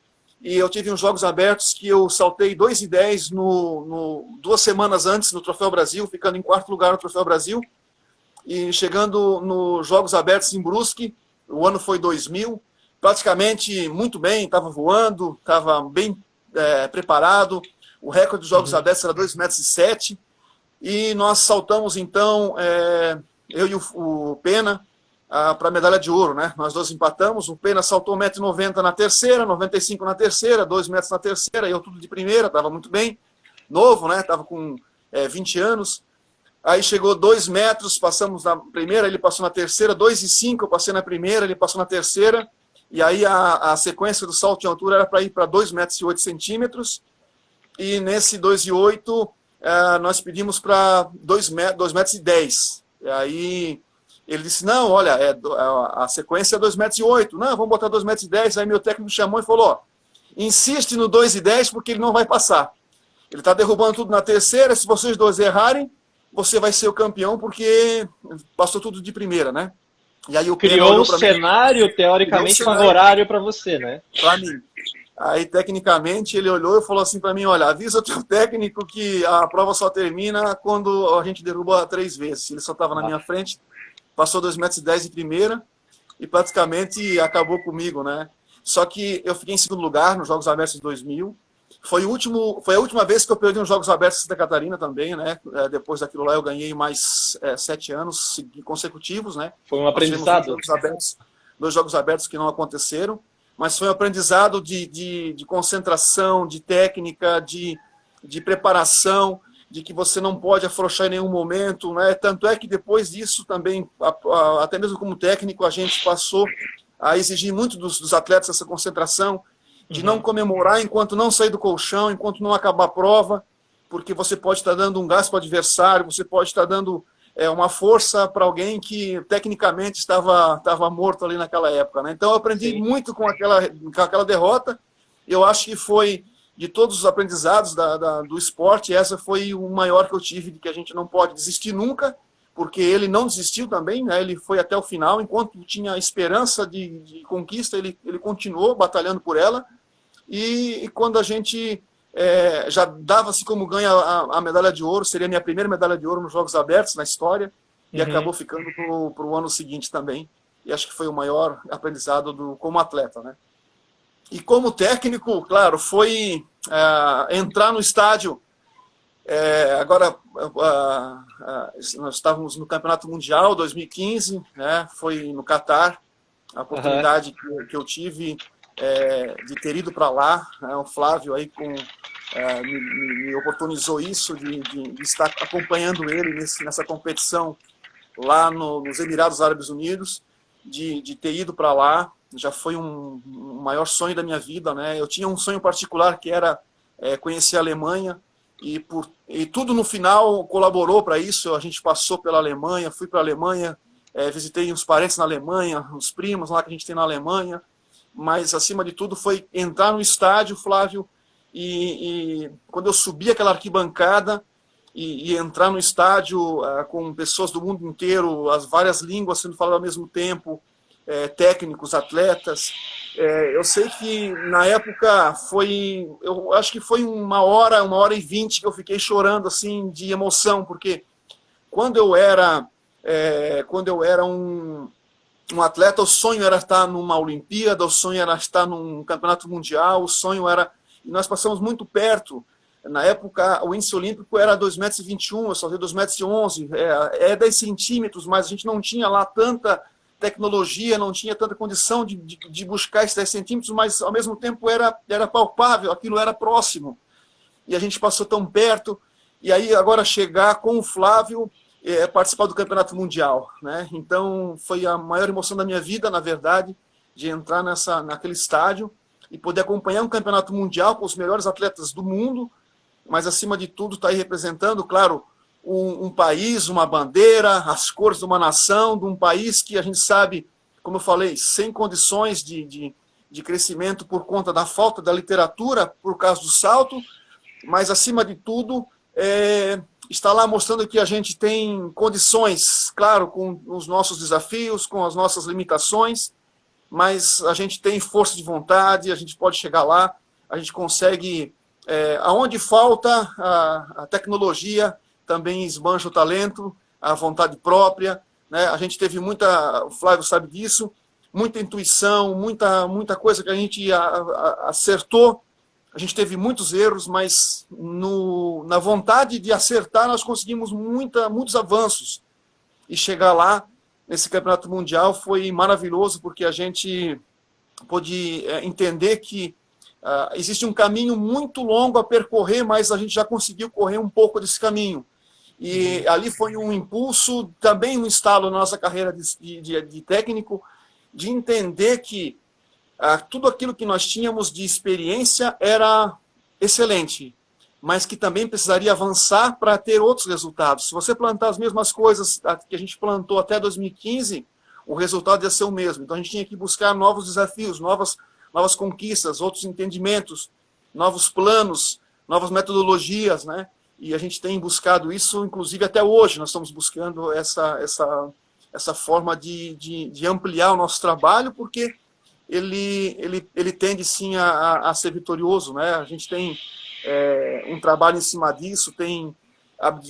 E eu tive uns jogos abertos que eu saltei 2,10 2 semanas antes no Troféu Brasil, ficando em 4º lugar no Troféu Brasil, e chegando nos Jogos Abertos em Brusque, o ano foi 2000, praticamente muito bem, estava voando, estava bem preparado. O recorde dos Jogos Abertos era 2,07 m. E nós saltamos, então, eu e o Pena, para a medalha de ouro, né? Nós 2 empatamos, o Pena saltou 1,90 m na terceira, 95 na terceira, 2 metros na terceira, eu tudo de primeira, estava muito bem, novo, né? Estava com 20 anos. Aí chegou 2 metros, passamos na primeira, ele passou na terceira, 2,05, eu passei na primeira, ele passou na terceira, e aí a sequência do salto de altura era para ir para 2,08 m, e nesse 2,08 nós pedimos para 2,10 metros. E aí ele disse, não, olha, a sequência é 2,08 m. Não, vamos botar 2,10 m. Aí meu técnico chamou e falou, ó, insiste no 2,10 m porque ele não vai passar. Ele está derrubando tudo na terceira, se vocês 2 errarem, você vai ser o campeão porque passou tudo de primeira, né? E aí o criou um cenário teoricamente favorável para você, né? Para mim. Aí, tecnicamente, ele olhou e falou assim para mim, olha, avisa o teu técnico que a prova só termina quando a gente derruba 3 vezes. Ele só estava na minha frente, passou 2,10 m de primeira e praticamente acabou comigo, né? Só que eu fiquei em 2º lugar nos Jogos Abertos de 2000. Foi a última vez que eu perdi nos Jogos Abertos de Santa Catarina também, né? Depois daquilo lá eu ganhei mais 7 anos consecutivos, né? Foi um aprendizado. 2 Jogos Abertos que não aconteceram. Mas foi um aprendizado de concentração, de técnica, de preparação, de que você não pode afrouxar em nenhum momento, né? Tanto é que depois disso também, até mesmo como técnico, a gente passou a exigir muito dos atletas essa concentração, de não comemorar enquanto não sair do colchão, enquanto não acabar a prova, porque você pode estar dando um gás para o adversário, você pode estar dando uma força para alguém que tecnicamente estava morto ali naquela época, né? Então eu aprendi muito com aquela derrota. Eu acho que foi, de todos os aprendizados do esporte, essa foi o maior que eu tive, de que a gente não pode desistir nunca, porque ele não desistiu também, né? Ele foi até o final, enquanto tinha esperança de conquista, ele continuou batalhando por ela, e quando a gente... já dava-se como ganha a medalha de ouro, seria a minha primeira medalha de ouro nos Jogos Abertos na história, e acabou ficando para o ano seguinte também, e acho que foi o maior aprendizado como atleta, né? E como técnico, claro, foi entrar no estádio, agora nós estávamos no Campeonato Mundial 2015, né? Foi no Catar, a oportunidade que eu tive de ter ido para lá, né? O Flávio aí me oportunizou isso, de estar acompanhando ele nessa competição lá nos Emirados Árabes Unidos, de ter ido para lá. Já foi um maior sonho da minha vida, né? Eu tinha um sonho particular que era conhecer a Alemanha, e tudo no final colaborou para isso. A gente passou pela Alemanha, fui para a Alemanha, visitei uns parentes na Alemanha, uns primos lá que a gente tem na Alemanha, mas acima de tudo foi entrar no estádio, Flávio, e quando eu subi aquela arquibancada e entrar no estádio com pessoas do mundo inteiro, as várias línguas sendo faladas ao mesmo tempo, técnicos, atletas, eu sei que na época eu acho que foi 1h e 20 que eu fiquei chorando assim de emoção, porque quando eu era um atleta, o sonho era estar numa Olimpíada, o sonho era estar num campeonato mundial, o sonho era... E nós passamos muito perto. Na época, o índice olímpico era 2,21 m, eu só tenho 2,11 m, é 10 centímetros, mas a gente não tinha lá tanta tecnologia, não tinha tanta condição de buscar esses 10 centímetros, mas ao mesmo tempo era palpável, aquilo era próximo. E a gente passou tão perto, e aí agora chegar com o Flávio, participar do Campeonato Mundial, né? Então foi a maior emoção da minha vida, na verdade, de entrar naquele estádio e poder acompanhar um Campeonato Mundial com os melhores atletas do mundo, mas acima de tudo está aí representando, claro, um país, uma bandeira, as cores de uma nação, de um país que a gente sabe, como eu falei, sem condições de crescimento por conta da falta da literatura, por causa do salto, mas acima de tudo está lá mostrando que a gente tem condições, claro, com os nossos desafios, com as nossas limitações, mas a gente tem força de vontade, a gente pode chegar lá, a gente consegue, aonde falta a tecnologia, também esbanja o talento, a vontade própria, né? A gente teve o Flávio sabe disso, muita intuição, muita coisa que a gente acertou. A gente teve muitos erros, mas na vontade de acertar nós conseguimos muitos avanços. E chegar lá, nesse campeonato mundial, foi maravilhoso, porque a gente pôde entender que existe um caminho muito longo a percorrer, mas a gente já conseguiu correr um pouco desse caminho. E ali foi um impulso, também um estalo na nossa carreira de técnico, de entender que tudo aquilo que nós tínhamos de experiência era excelente, mas que também precisaria avançar para ter outros resultados. Se você plantar as mesmas coisas que a gente plantou até 2015, o resultado ia ser o mesmo. Então a gente tinha que buscar novos desafios, novas conquistas, outros entendimentos, novos planos, novas metodologias, né? E a gente tem buscado isso, inclusive até hoje, nós estamos buscando essa forma de ampliar o nosso trabalho, porque ele tende sim a ser vitorioso, né? A gente tem um trabalho em cima disso, tem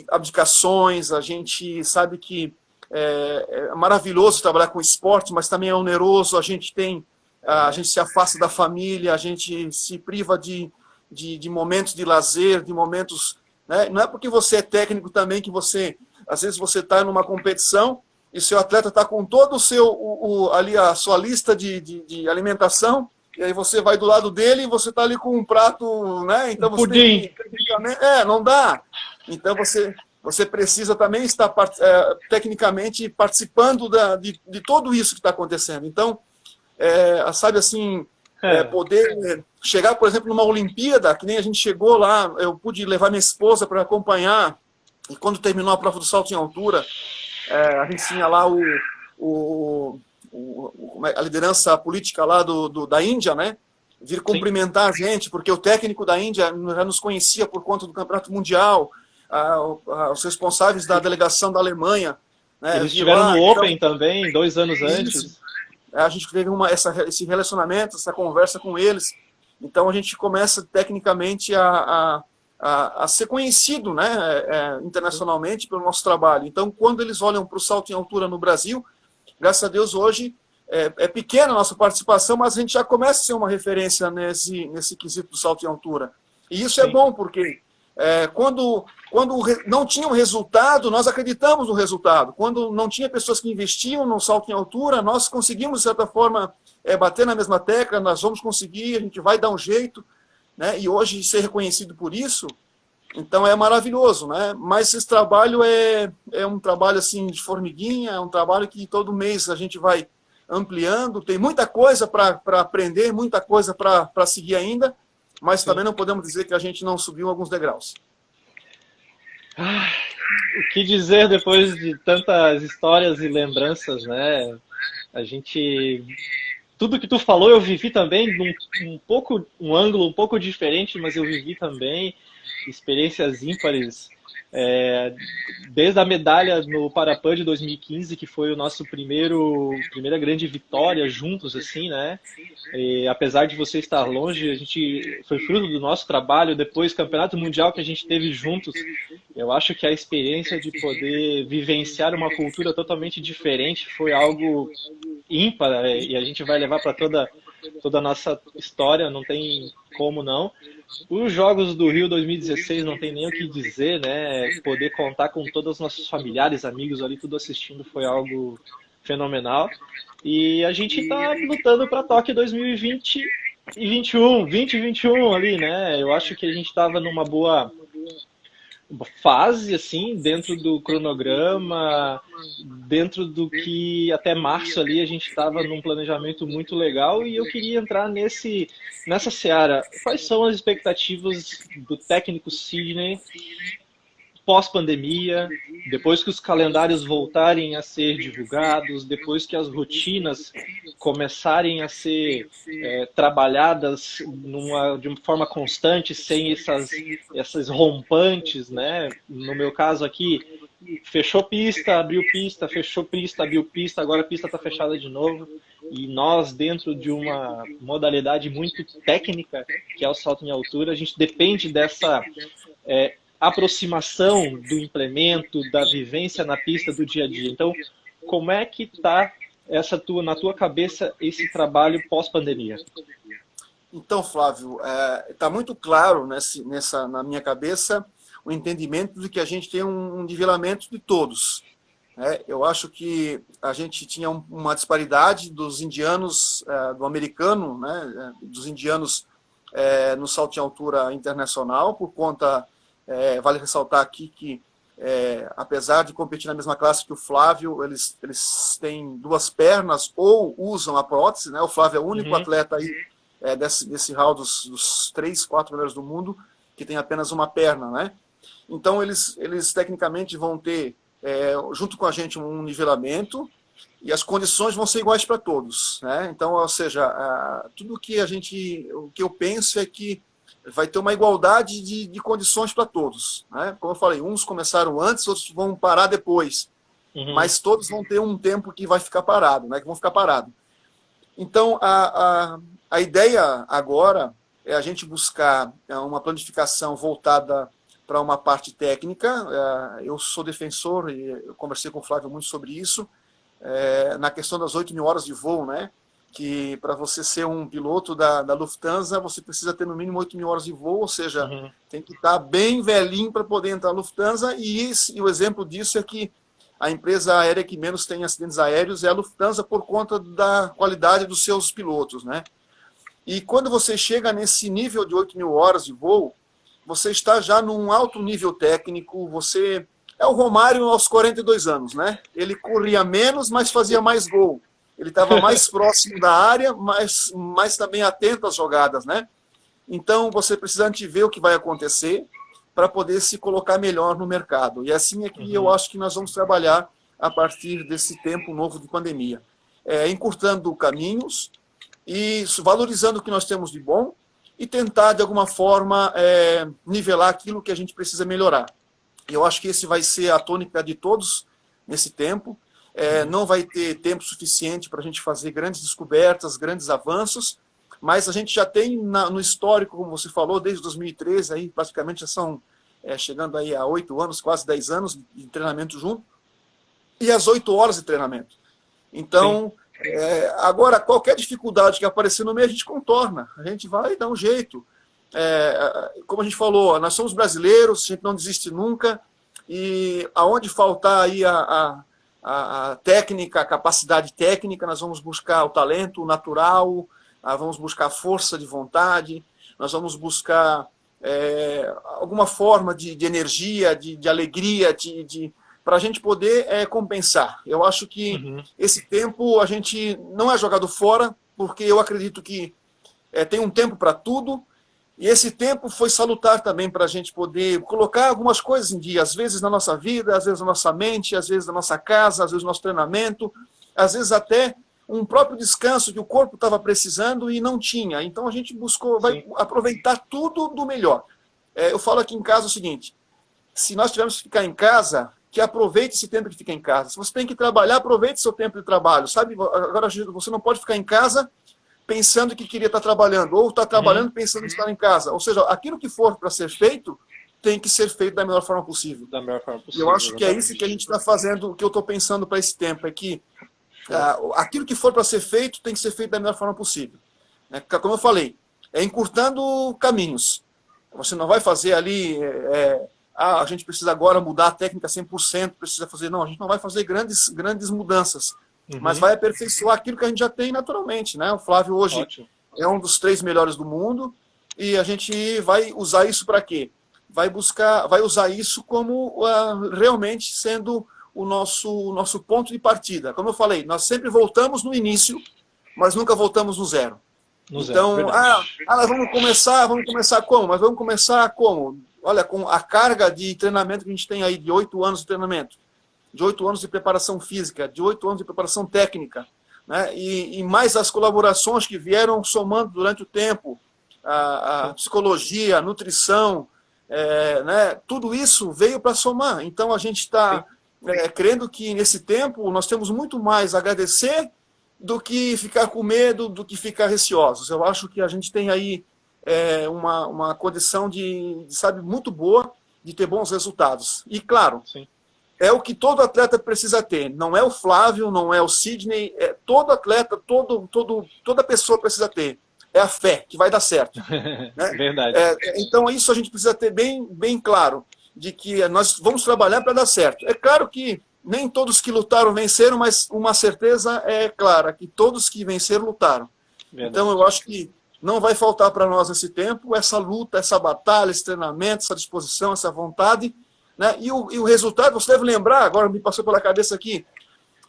abdicações, a gente sabe que é maravilhoso trabalhar com esporte, mas também é oneroso, a gente se afasta da família, a gente se priva de momentos de lazer, de momentos... Né? Não é porque você é técnico também que às vezes você está numa competição e seu atleta está com todo ali a sua lista de alimentação, e aí você vai do lado dele e você está ali com um prato, né? Então você pudim. não dá. Então você precisa também estar tecnicamente participando de tudo isso que está acontecendo. Então, sabe assim, poder chegar, por exemplo, numa Olimpíada, que nem a gente chegou lá, eu pude levar minha esposa para acompanhar, e quando terminou a prova do salto em altura, a gente tinha lá a liderança política lá da Índia, né? Vir cumprimentar a gente, porque o técnico da Índia já nos conhecia por conta do Campeonato Mundial, os responsáveis da delegação da Alemanha. Né? Eles estiveram no Open também, 2 anos antes. A gente teve esse relacionamento, essa conversa com eles. Então a gente começa tecnicamente a ser conhecido, né, internacionalmente pelo nosso trabalho. Então, quando eles olham para o salto em altura no Brasil, graças a Deus hoje é pequena a nossa participação, mas a gente já começa a ser uma referência nesse quesito do salto em altura. E isso é bom, porque Quando não tinha um resultado, nós acreditamos no resultado. Quando não tinha pessoas que investiam no salto em altura, nós conseguimos, de certa forma, bater na mesma tecla, nós vamos conseguir, a gente vai dar um jeito, né? E hoje ser reconhecido por isso, então é maravilhoso, né? Mas esse trabalho é um trabalho assim de formiguinha, é um trabalho que todo mês a gente vai ampliando, tem muita coisa para aprender, muita coisa para seguir ainda, mas também não podemos dizer que a gente não subiu alguns degraus. O que dizer depois de tantas histórias e lembranças, né? A gente, tudo que tu falou eu vivi também, um ângulo um pouco diferente, mas eu vivi também experiências ímpares. Desde a medalha no Parapan de 2015, que foi o nosso primeira grande vitória juntos, assim, né? E, apesar de você estar longe, a gente foi fruto do nosso trabalho. Depois, campeonato mundial que a gente teve juntos, eu acho que a experiência de poder vivenciar uma cultura totalmente diferente foi algo ímpar, e a gente vai levar para toda a nossa história, não tem como não. Os Jogos do Rio 2016 não tem nem o que dizer, né? Poder contar com todos os nossos familiares, amigos ali, tudo assistindo foi algo fenomenal. E a gente está lutando para Tóquio 2020 e 2021 ali, né? Eu acho que a gente estava numa boa fase, assim, dentro do cronograma, dentro do que até março ali a gente estava num planejamento muito legal e eu queria entrar nessa seara. Quais são as expectativas do técnico Sidney pós-pandemia, depois que os calendários voltarem a ser divulgados, depois que as rotinas começarem a ser trabalhadas de uma forma constante, sem essas rompantes, né? No meu caso aqui, fechou pista, abriu pista, fechou pista, abriu pista, agora a pista está fechada de novo. E nós, dentro de uma modalidade muito técnica, que é o salto em altura, a gente depende dessa aproximação do implemento, da vivência na pista do dia a dia. Então, como é que está na tua cabeça esse trabalho pós-pandemia? Então, Flávio, está muito claro na minha cabeça o entendimento de que a gente tem um nivelamento de todos. Eu acho que a gente tinha uma disparidade dos indianos, do americano, né, dos indianos no salto em altura internacional, por conta... vale ressaltar aqui que, apesar de competir na mesma classe que o Flávio, eles têm duas pernas ou usam a prótese, né? O Flávio é o único atleta aí, desse hall dos 3, 4 melhores do mundo que tem apenas uma perna, né? Então, eles tecnicamente vão ter, junto com a gente, um nivelamento e as condições vão ser iguais para todos, né? Então, ou seja, tudo o que eu penso é que vai ter uma igualdade de condições para todos, né? Como eu falei, uns começaram antes, outros vão parar depois, mas todos vão ter um tempo que vai ficar parado, né? Que vão ficar parados. Então, a ideia agora é a gente buscar uma planificação voltada para uma parte técnica. Eu sou defensor, e eu conversei com o Flávio muito sobre isso, na questão das 8.000 horas de voo, né? Que para você ser um piloto da Lufthansa, você precisa ter no mínimo 8.000 horas de voo, ou seja, tem que estar bem velhinho para poder entrar na Lufthansa, e o exemplo disso é que a empresa aérea que menos tem acidentes aéreos é a Lufthansa por conta da qualidade dos seus pilotos, né? E quando você chega nesse nível de 8.000 horas de voo, você está já num alto nível técnico, você... É o Romário aos 42 anos, né? Ele corria menos, mas fazia mais gol. Ele estava mais próximo da área, mas também atento às jogadas, né? Então, você precisa antever o que vai acontecer para poder se colocar melhor no mercado. E assim é que eu acho que nós vamos trabalhar a partir desse tempo novo de pandemia. Encurtando caminhos e valorizando o que nós temos de bom e tentar, de alguma forma, nivelar aquilo que a gente precisa melhorar. Eu acho que esse vai ser a tônica de todos nesse tempo. Não vai ter tempo suficiente para a gente fazer grandes descobertas, grandes avanços, mas a gente já tem no histórico, como você falou, desde 2013, aí, praticamente já são chegando aí a 8 anos, quase 10 anos de treinamento junto, e as 8 horas de treinamento. Então, agora, qualquer dificuldade que aparecer no meio, a gente contorna, a gente vai dar um jeito. como a gente falou, nós somos brasileiros, a gente não desiste nunca, e aonde faltar aí a técnica, a capacidade técnica, nós vamos buscar o talento natural, vamos buscar a força de vontade, nós vamos buscar alguma forma de energia, de alegria, para a gente poder compensar. Eu acho que esse tempo a gente não é jogado fora, porque eu acredito que tem um tempo para tudo, e esse tempo foi salutar também para a gente poder colocar algumas coisas em dia, às vezes na nossa vida, às vezes na nossa mente, às vezes na nossa casa, às vezes no nosso treinamento, às vezes até um próprio descanso que o corpo estava precisando e não tinha. Então a gente buscou, vai aproveitar tudo do melhor. Eu falo aqui em casa o seguinte, se nós tivermos que ficar em casa, que aproveite esse tempo que fica em casa. Se você tem que trabalhar, aproveite seu tempo de trabalho. Sabe? Agora você não pode ficar em casa pensando que queria estar trabalhando, ou está trabalhando pensando em estar em casa. Ou seja, aquilo que for para ser feito, tem que ser feito da melhor forma possível. Da melhor forma possível. Eu acho que é isso que a gente está fazendo, o que eu estou pensando para esse tempo, é que aquilo que for para ser feito, tem que ser feito da melhor forma possível. Como eu falei, encurtando caminhos. Você não vai fazer ali, a gente precisa agora mudar a técnica 100%, precisa fazer... Não, a gente não vai fazer grandes mudanças. Mas vai aperfeiçoar aquilo que a gente já tem naturalmente, né? O Flávio hoje é um dos 3 melhores do mundo e a gente vai usar isso para quê? Vai usar isso como realmente sendo o nosso ponto de partida. Como eu falei, nós sempre voltamos no início, mas nunca voltamos no zero. Então, nós vamos começar como? Mas vamos começar como? Olha, com a carga de treinamento que a gente tem aí, de 8 anos de treinamento, de 8 anos de preparação física, de 8 anos de preparação técnica, né? E mais as colaborações que vieram somando durante o tempo, a psicologia, a nutrição, né? Tudo isso veio para somar. Então a gente está crendo que nesse tempo nós temos muito mais a agradecer do que ficar com medo, do que ficar receosos. Eu acho que a gente tem aí uma condição sabe, muito boa de ter bons resultados. E claro, é o que todo atleta precisa ter. Não é o Flávio, não é o Sidney, todo atleta, toda pessoa precisa ter. É a fé, que vai dar certo. Né? Verdade. Então isso a gente precisa ter bem claro, de que nós vamos trabalhar para dar certo. É claro que nem todos que lutaram venceram, mas uma certeza é clara, que todos que venceram lutaram. Verdade. Então eu acho que não vai faltar para nós nesse tempo essa luta, essa batalha, esse treinamento, essa disposição, essa vontade. Né? E o resultado, você deve lembrar, agora me passou pela cabeça aqui,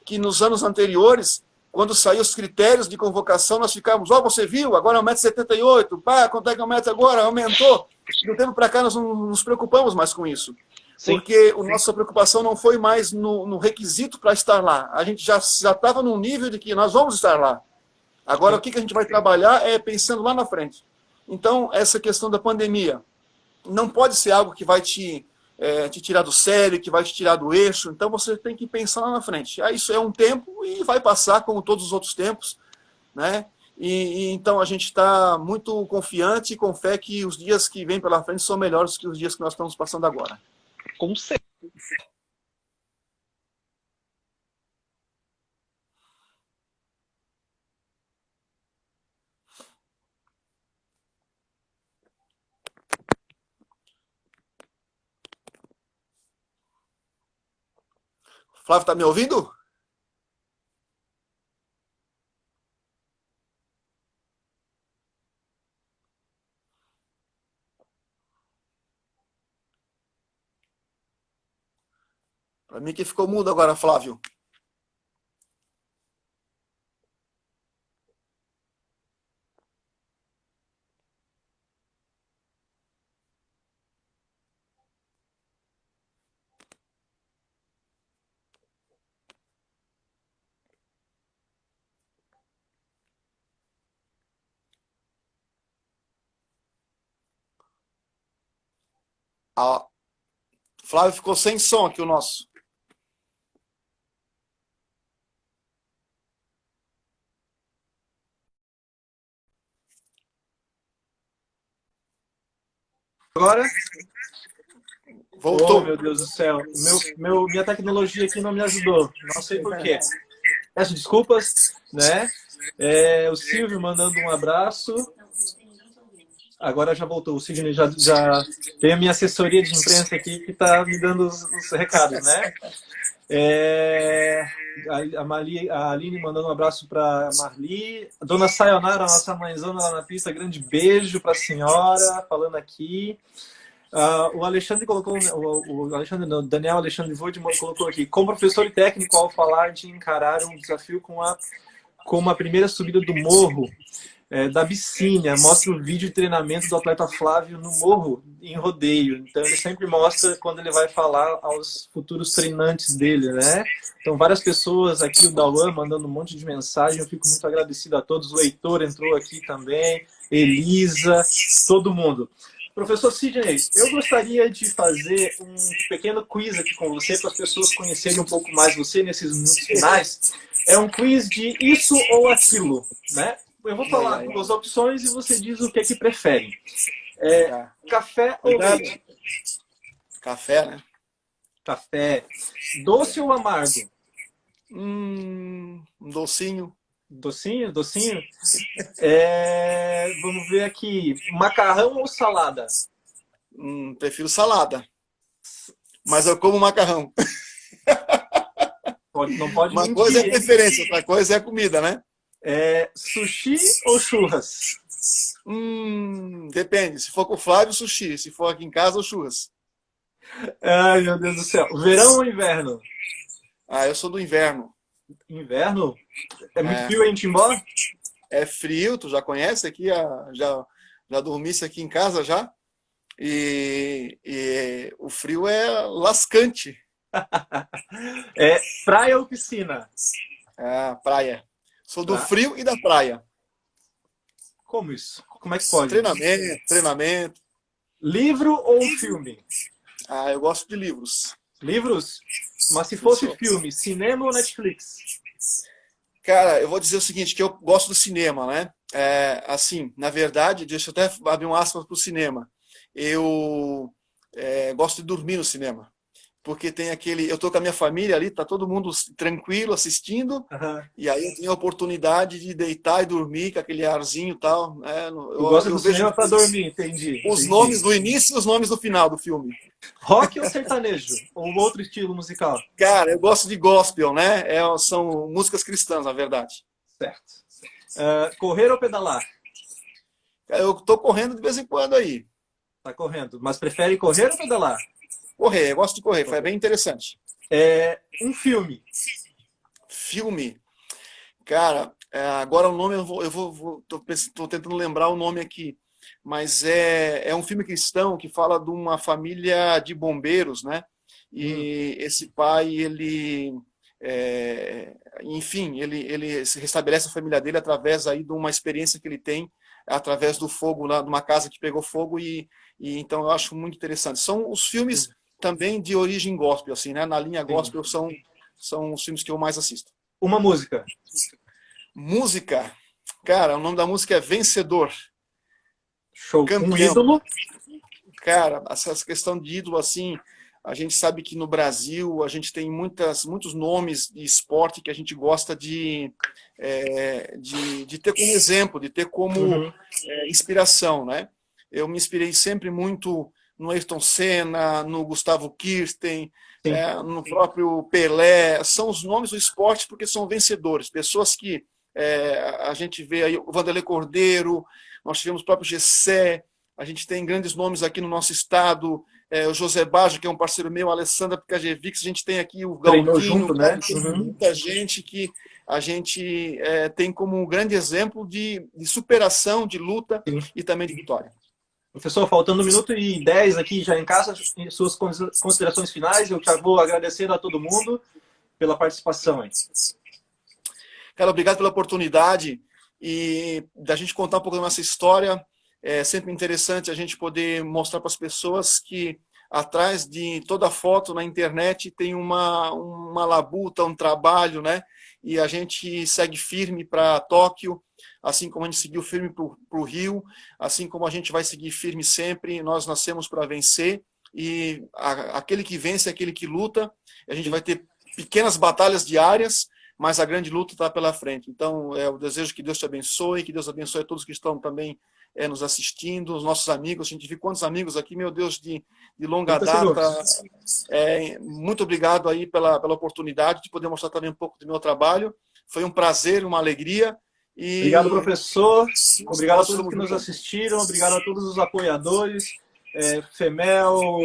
que nos anos anteriores, quando saíram os critérios de convocação, nós ficávamos, você viu, agora é 1,78 m, quanto é que é o metro agora? Aumentou. De um tempo para cá nós não nos preocupamos mais com isso. Sim. Porque a nossa preocupação não foi mais no requisito para estar lá. A gente já estava num nível de que nós vamos estar lá. Agora, o que a gente vai trabalhar é pensando lá na frente. Então, essa questão da pandemia não pode ser algo que vai te tirar do sério, que vai te tirar do eixo. Então, você tem que pensar lá na frente. Isso é um tempo e vai passar como todos os outros tempos. Né? Então, a gente está muito confiante e com fé que os dias que vêm pela frente são melhores que os dias que nós estamos passando agora. Com certeza. Flávio, está me ouvindo? Para mim que ficou mudo agora, Flávio. Flávio ficou sem som aqui, o nosso. Agora? Voltou. Oh, meu Deus do céu. Minha tecnologia aqui não me ajudou. Não sei por quê. Peço desculpas, né? O Silvio mandando um abraço. Agora já voltou. O Sidney já tem a minha assessoria de imprensa aqui que está me dando os recados, né? A Aline mandando um abraço para a Marli. A dona Sayonara, nossa mãezona lá na pista, grande beijo para a senhora, falando aqui. O Alexandre colocou, o Alexandre não, Daniel Alexandre Woodman colocou aqui, como professor e técnico ao falar de encarar um desafio com uma primeira subida do morro da Abissínia, mostra o vídeo de treinamento do atleta Flávio no morro, em rodeio. Então ele sempre mostra quando ele vai falar aos futuros treinantes dele, né? Então várias pessoas aqui, o Dauan mandando um monte de mensagem, eu fico muito agradecido a todos. O Heitor entrou aqui também, Elisa, todo mundo. Professor Sidney, eu gostaria de fazer um pequeno quiz aqui com você, para as pessoas conhecerem um pouco mais você nesses minutos finais. É um quiz de isso ou aquilo, né? Eu vou falar duas opções e você diz o que é que prefere. Café ou leite? Café, né? Café. Doce ou amargo? Um docinho. Docinho? Docinho? Vamos ver aqui. Macarrão ou salada? Prefiro salada. Mas eu como macarrão. Não pode Uma mentir, coisa é preferência, outra coisa é comida, né? Sushi ou churras? Depende. Se for com o Flávio, sushi. Se for aqui em casa, ou churras. Ai, meu Deus do céu. Verão ou inverno? Eu sou do inverno. Inverno? É muito frio em Timbó? É frio, tu já conhece aqui, já dormisse aqui em casa já. E o frio é lascante. Praia ou piscina? Praia. Sou do frio e da praia. Como isso? Como é que pode? Treinamento. Livro ou filme? Eu gosto de livros. Livros? Mas se fosse filme, cinema ou Netflix? Cara, eu vou dizer o seguinte, que eu gosto do cinema, né? Assim, na verdade, deixa eu até abrir um aspas para o cinema. Eu gosto de dormir no cinema. Porque tem eu tô com a minha família ali, tá todo mundo tranquilo assistindo, e aí eu tenho a oportunidade de deitar e dormir com aquele arzinho e tal. Eu gosto do cinema para dormir, entendi. Os nomes do início e os nomes do final do filme. Rock ou sertanejo? Ou outro estilo musical? Cara, eu gosto de gospel, né? São músicas cristãs, na verdade. Certo. Correr ou pedalar? Eu tô correndo de vez em quando aí. Tá correndo. Mas prefere correr ou pedalar? Correr, eu gosto de correr, foi bem interessante. Um filme. Filme. Cara, agora o nome tô tentando lembrar o nome aqui, mas é um filme cristão que fala de uma família de bombeiros, né? E esse pai, enfim, ele se restabelece a família dele através aí de uma experiência que ele tem através do fogo lá de uma casa que pegou fogo e então eu acho muito interessante. São os filmes também de origem gospel, assim, né? Na linha gospel são os filmes que eu mais assisto. Uma música. Música, cara, o nome da música é Vencedor. Show. Campeão. Um ídolo. Cara, essa questão de ídolo, assim, a gente sabe que no Brasil a gente tem muitos nomes de esporte que a gente gosta de ter como exemplo, de ter como inspiração, né? Eu me inspirei sempre muito no Ayrton Senna, no Gustavo Kirsten, no próprio Pelé. São os nomes do esporte porque são vencedores, pessoas que a gente vê aí, o Vanderlei Cordeiro, nós tivemos o próprio Gessé, a gente tem grandes nomes aqui no nosso estado, o José Baggio, que é um parceiro meu, a Alessandra Pikajevic, a gente tem aqui o Galdino, né? Tem muita gente que a gente tem como um grande exemplo de superação, de luta e também de vitória. Professor, faltando 1 minuto e 10 aqui já em casa, suas considerações finais, eu já vou agradecendo a todo mundo pela participação aí. Cara, obrigado pela oportunidade e da gente contar um pouco da nossa história. É sempre interessante a gente poder mostrar para as pessoas que atrás de toda foto na internet tem uma labuta, um trabalho, né? E a gente segue firme para Tóquio, assim como a gente seguiu firme para o Rio, assim como a gente vai seguir firme sempre. Nós nascemos para vencer e aquele que vence é aquele que luta. A gente vai ter pequenas batalhas diárias, mas a grande luta está pela frente. Então, eu desejo que Deus te abençoe, que Deus abençoe a todos que estão também nos assistindo, os nossos amigos, a gente viu quantos amigos aqui, meu Deus, de longa data. Muito obrigado aí pela oportunidade de poder mostrar também um pouco do meu trabalho. Foi um prazer, uma alegria. Obrigado, professor. Obrigado a todos que nos assistiram. Obrigado a todos os apoiadores. FEMEL,